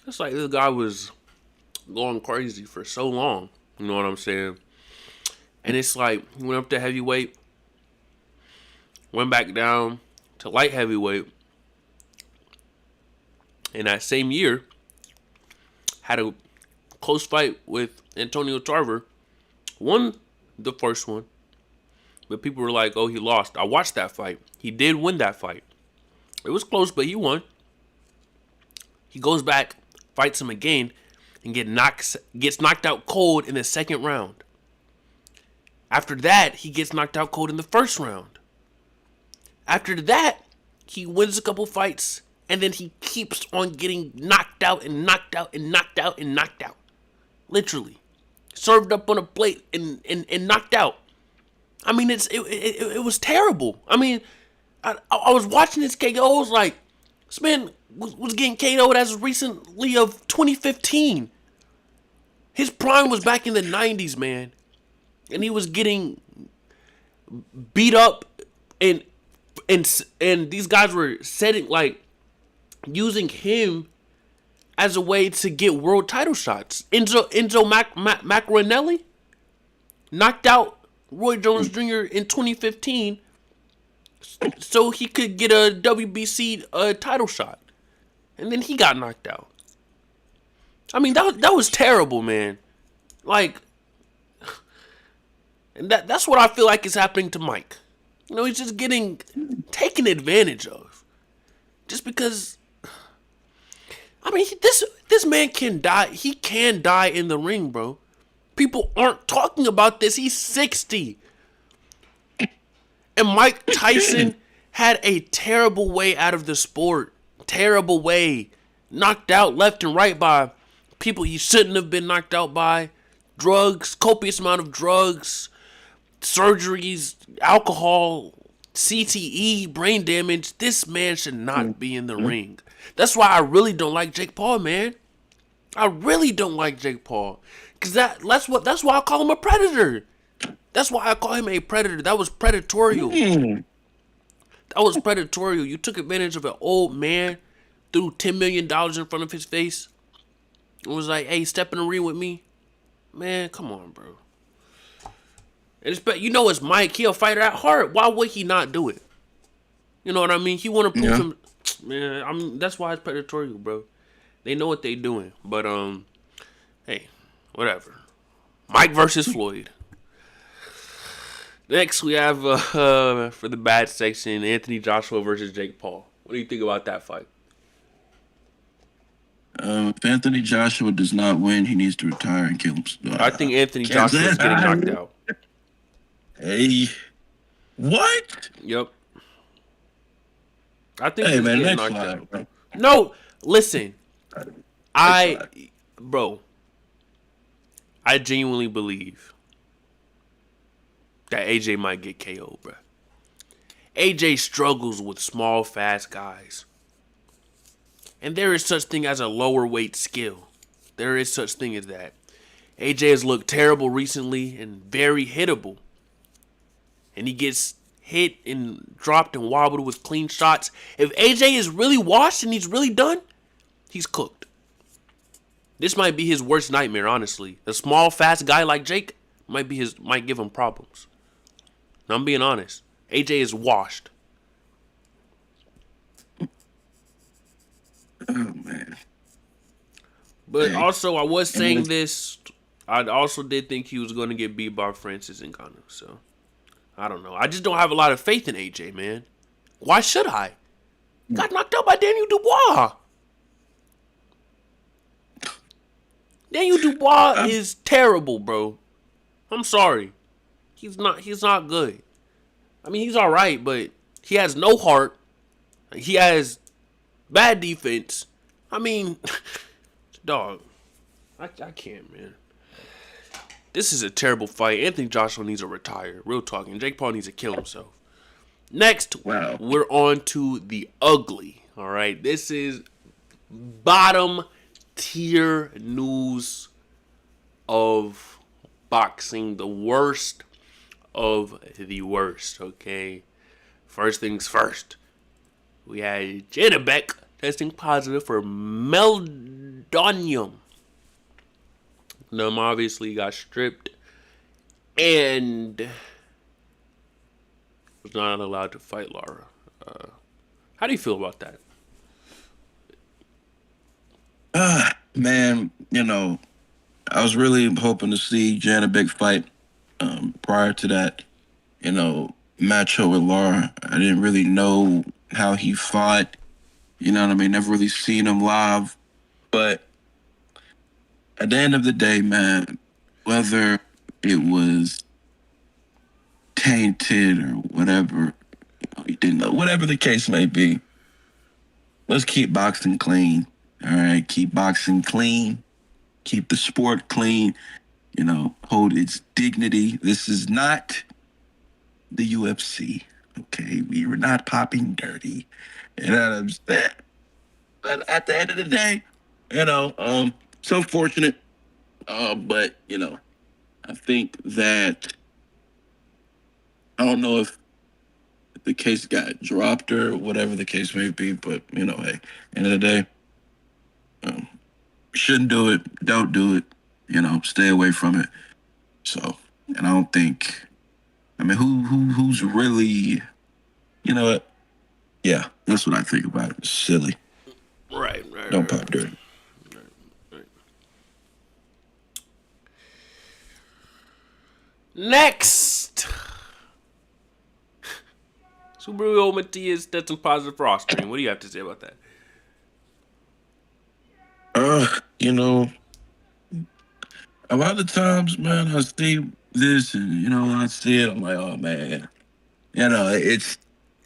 It's like this guy was going crazy for so long. You know what I'm saying? And it's like he went up to heavyweight, went back down to light heavyweight, and that same year had a close fight with Antonio Tarver. Won the first one, but people were like, "Oh, he lost." I watched that fight. He did win that fight. It was close, but he won. He goes back, fights him again, and gets knocked out cold in the second round. After that, he gets knocked out cold in the first round. After that, he wins a couple fights, and then he keeps on getting knocked out and knocked out and knocked out and knocked out. Literally. Served up on a plate and knocked out. I mean, it was terrible. I mean, I was watching this KO. I was like, this man was getting KO'd as recently of 2015. His prime was back in the 90s, man. And he was getting beat up and these guys were using him as a way to get world title shots. Enzo Maccarinelli knocked out Roy Jones Jr. in 2015 so he could get a WBC title shot. And then he got knocked out. I mean, that was terrible, man. Like, and that's what I feel like is happening to Mike. He's just getting taken advantage of. Just because, I mean, this man can die. He can die in the ring, bro. People aren't talking about this. He's 60. And Mike Tyson had a terrible way out of the sport. Terrible way. Knocked out left and right by people he shouldn't have been knocked out by. Drugs, copious amount of drugs, surgeries, alcohol, CTE, brain damage. This man should not be in the ring. That's why I really don't like Jake Paul, man. I really don't like Jake Paul. Cause that's why I call him a predator. That's why I call him a predator. That was predatorial. That was predatorial. You took advantage of an old man, threw $10 million in front of his face, and was like, hey, step in the ring with me. Man, come on, bro. And it's Mike. He a fighter at heart. Why would he not do it? You know what I mean? He want to prove him. Man, that's why it's predatory, bro. They know what they doing. But hey, whatever. Mike versus Floyd. Next, we have for the bad section, Anthony Joshua versus Jake Paul. What do you think about that fight? If Anthony Joshua does not win, he needs to retire and kill himself. I think Anthony Joshua is getting knocked out. Hey, what? Yep. I think Hey he's man, getting next knocked slide, out. bro. No, listen. Bro, I genuinely believe that AJ might get KO'd, bro. AJ struggles with small, fast guys. And there is such thing as a lower weight skill. There is such thing as that. AJ has looked terrible recently and very hittable. And he gets hit and dropped and wobbled with clean shots. If AJ is really washed and he's really done, he's cooked. This might be his worst nightmare, honestly. A small, fast guy like Jake might give him problems. And I'm being honest. AJ is washed. Oh man. But also, I was saying this. I also did think he was going to get beat by Francis Ngannou. So, I don't know. I just don't have a lot of faith in AJ, man. Why should I? Got knocked out by Daniel Dubois. Daniel Dubois is terrible, bro. I'm sorry. He's not good. I mean, he's all right, but he has no heart. He has bad defense. I mean, dog, I can't, man. This is a terrible fight. Anthony Joshua needs to retire. Real talking. Jake Paul needs to kill himself. Next, we're on to the ugly. All right, this is bottom tier news of boxing. The worst of the worst. Okay, first things first. We had Janabek testing positive for meldonium. Obviously got stripped and was not allowed to fight Lara. How do you feel about that? Man, I was really hoping to see Janabek fight prior to that, matchup with Lara. I didn't really know how he fought. You know what I mean? Never really seen him live. But at the end of the day, man, whether it was tainted or whatever, you didn't know, whatever the case may be, let's keep boxing clean. All right, keep boxing clean. Keep the sport clean. Hold its dignity. This is not the UFC. Okay, we were not popping dirty. You know what I'm saying? But at the end of the day, it's unfortunate. But I think that I don't know if the case got dropped or whatever the case may be. But hey, end of the day, shouldn't do it. Don't do it. Stay away from it. So, and I don't think. I mean, who's really, what? Yeah, that's what I think about it. It's silly. Right. Don't pop dirty. Right. Next, Subaru Matias testing positive for Austrian. What do you have to say about that? A lot of times, man, I see this and, I see it, I'm like, oh, man. It's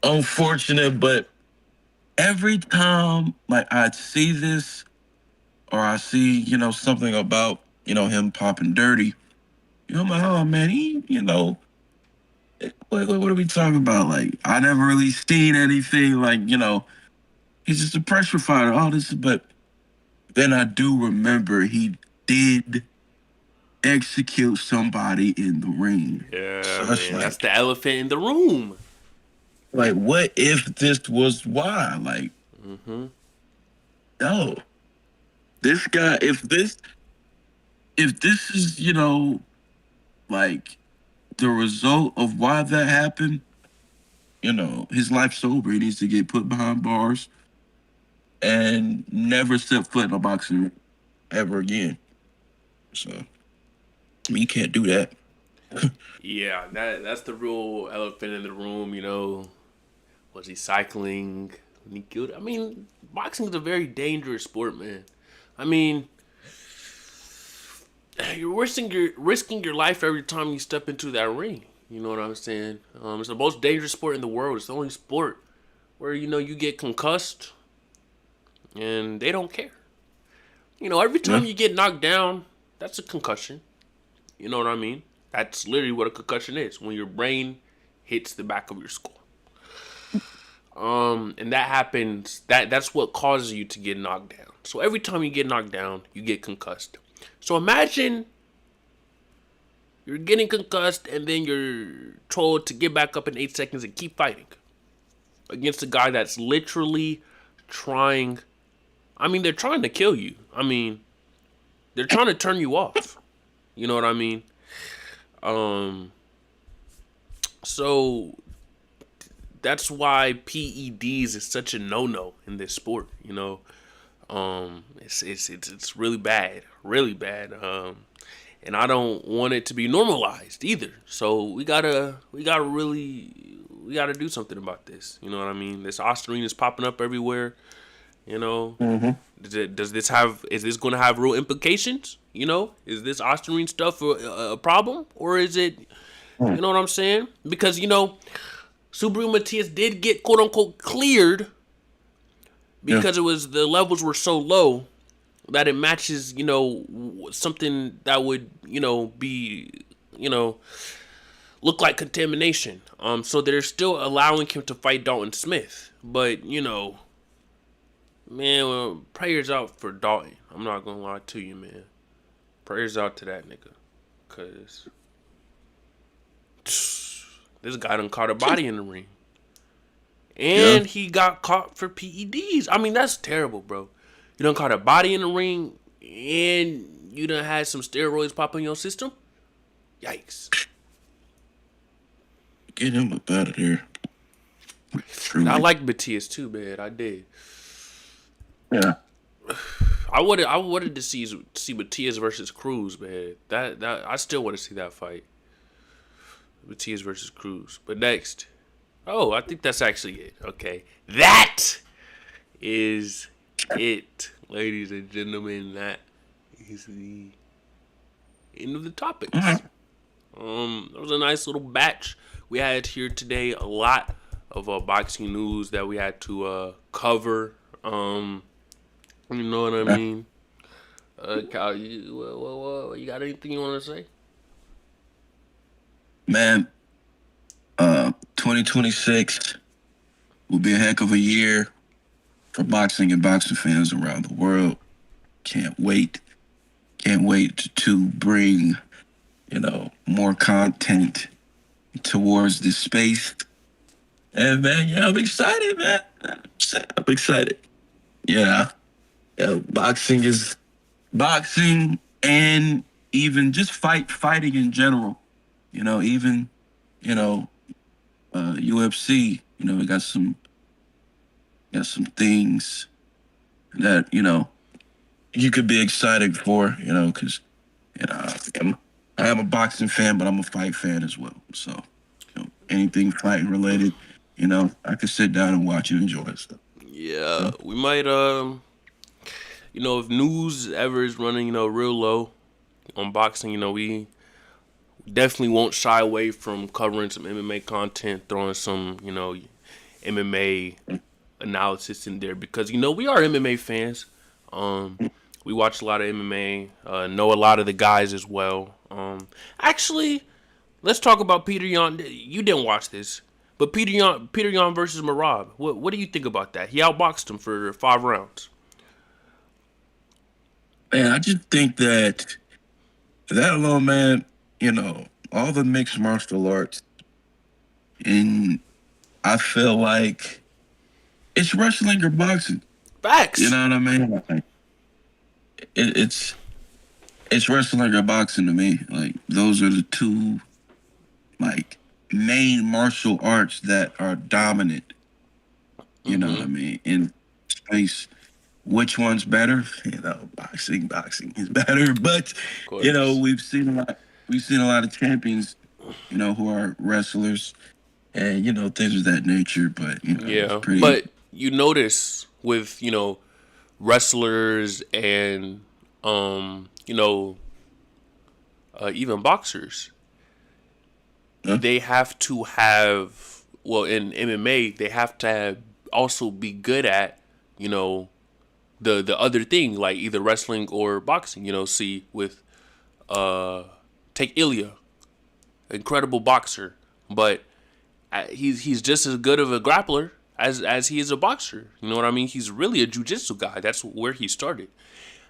unfortunate, but every time, like, I see this or I see, something about, him popping dirty, I'm like, oh, man, what are we talking about? Like, I never really seen anything like, he's just a pressure fighter, all this, but then I do remember he did execute somebody in the ring. Yeah, so that's the elephant in the room. Like, what if this was why? Like, no, this guy. If this is, like, the result of why that happened, his life's over. He needs to get put behind bars and never step foot in a boxing ring ever again. So, I mean, you can't do that. Yeah, that's the real elephant in the room. Was he cycling when he killed? I mean, boxing is a very dangerous sport, man. I mean, you're risking your life every time you step into that ring. You know what I'm saying? It's the most dangerous sport in the world. It's the only sport where you get concussed, and they don't care. Every time you get knocked down, that's a concussion. You know what I mean? That's literally what a concussion is, when your brain hits the back of your skull. And that happens. That's what causes you to get knocked down. So every time you get knocked down, you get concussed. So imagine you're getting concussed, and then you're told to get back up in 8 seconds and keep fighting against a guy that's literally trying. I mean, they're trying to kill you. I mean, they're trying to turn you off. You know what I mean? So that's why PEDs is such a no-no in this sport. It's really bad, and I don't want it to be normalized either. So we gotta do something about this. You know what I mean? This Ostarine is popping up everywhere. Mm-hmm. Is this going to have real implications? Is this Ostarine stuff a problem, or is it? You know what I'm saying? Because Subaru Matias did get quote unquote cleared because the levels were so low that it matches something that would be look like contamination. So they're still allowing him to fight Dalton Smith, but man, well, prayers out for Dalton. I'm not gonna lie to you, man. Prayers out to that nigga, cause this guy done caught a body in the ring, and he got caught for PEDs. I mean, that's terrible, bro. You done caught a body in the ring, and you done had some steroids pop in your system. Yikes! Get him up out of there. I like Matias too, man. I did. Yeah. I wanted to see Matias versus Cruz, man. That I still want to see that fight. Matias versus Cruz. But next. Oh, I think that's actually it. Okay. That is it, ladies and gentlemen. That is the end of the topics. That was a nice little batch we had here today. A lot of boxing news that we had to cover. You know what I mean? Kyle, you got anything you want to say? Man, 2026 will be a heck of a year for boxing and boxing fans around the world. Can't wait. Can't wait to bring, more content towards this space. And man, I'm excited, man. I'm excited. Yeah. Boxing and even just fighting in general. Even UFC. We got some things that you could be excited for. Because I am a boxing fan, but I'm a fight fan as well. So anything fighting related, I could sit down and watch and enjoy it. Yeah, we might if news ever is running, real low on boxing, we definitely won't shy away from covering some MMA content, throwing some, MMA analysis in there because, we are MMA fans. We watch a lot of MMA, know a lot of the guys as well. Actually, let's talk about Peter Yan. You didn't watch this, but Peter Yan versus Merab. What do you think about that? He outboxed him for 5 rounds. Man, I just think that alone, man, all the mixed martial arts, and I feel like it's wrestling or boxing. Facts. You know what I mean? Like, it's wrestling or boxing to me. Like, those are the two like main martial arts that are dominant. You know what I mean? In space, which one's better? Boxing is better. But we've seen a lot. We've seen a lot of champions, who are wrestlers, and things of that nature. But it's pretty. But you notice with wrestlers and even boxers, they have to have in MMA they have to also be good at the other thing, like either wrestling or boxing. See with take Ilya, incredible boxer, but he's just as good of a grappler as he is a boxer. You know what I mean? He's really a jiu-jitsu guy. That's where he started.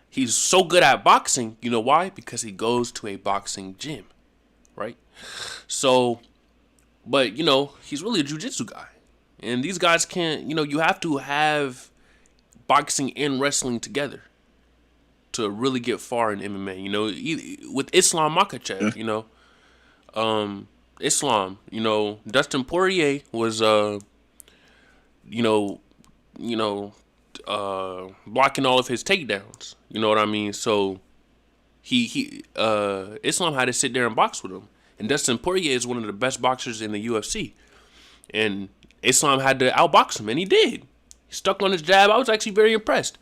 He's so good at boxing. You know why? Because he goes to a boxing gym, right? So, but he's really a jiu-jitsu guy. And these guys can't, you have to have boxing and wrestling together to really get far in MMA. With Islam Makhachev, Islam, Dustin Poirier was, blocking all of his takedowns. You know what I mean? So Islam had to sit there and box with him. And Dustin Poirier is one of the best boxers in the UFC. And Islam had to outbox him, and he did. He stuck on his jab. I was actually very impressed.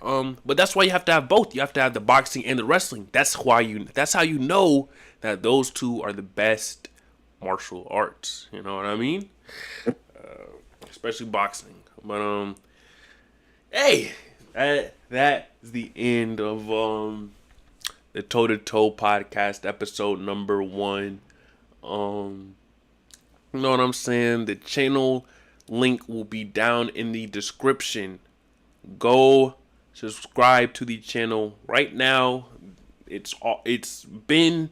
But that's why you have to have both. You have to have the boxing and the wrestling. That's how you know that those two are the best martial arts. You know what I mean? Especially boxing. But hey, that is the end of the Toe to Toe podcast episode number 1. You know what I'm saying? The channel link will be down in the description. Go subscribe to the channel right now. It's been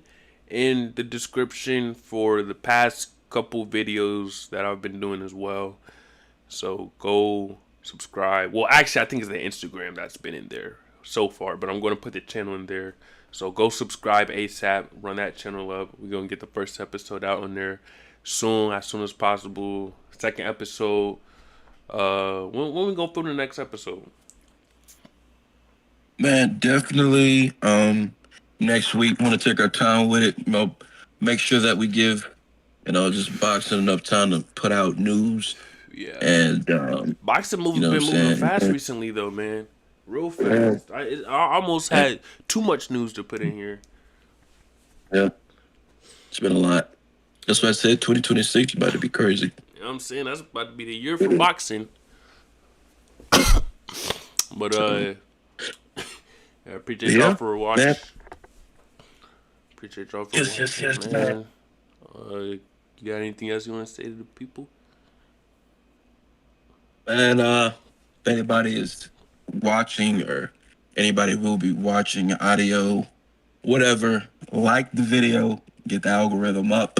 in the description for the past couple videos that I've been doing as well. So go subscribe. Well, actually, I think it's the Instagram that's been in there so far, but I'm going to put the channel in there. So go subscribe ASAP. Run that channel up. We're going to get the first episode out on there soon, as soon as possible. Second episode. When we go through the next episode? Man, definitely. Next week, want to take our time with it. Make sure that we give, just boxing enough time to put out news. Yeah. And boxing been moving fast recently, though, man. Real fast. I almost had too much news to put in here. Yeah. It's been a lot. That's why I said 2026 about to be crazy. You know what I'm saying? That's about to be the year for boxing. But I appreciate y'all for watching. Man. Appreciate y'all for watching. Yes, man. You got anything else you want to say to the people? And if anybody is watching or anybody will be watching audio, whatever, like the video, get the algorithm up,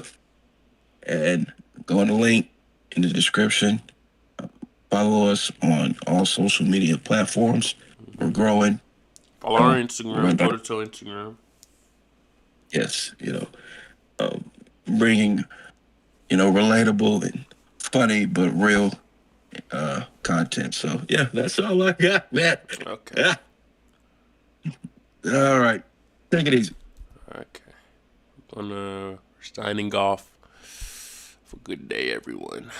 and go on the link in the description. Follow us on all social media platforms. We're growing. Follow our Instagram, Toe to Toe Instagram. Yes, bringing, relatable and funny but real content. So yeah, that's all I got, man. Okay. Yeah. All right. Take it easy. Okay. Signing off. Have a good day, everyone.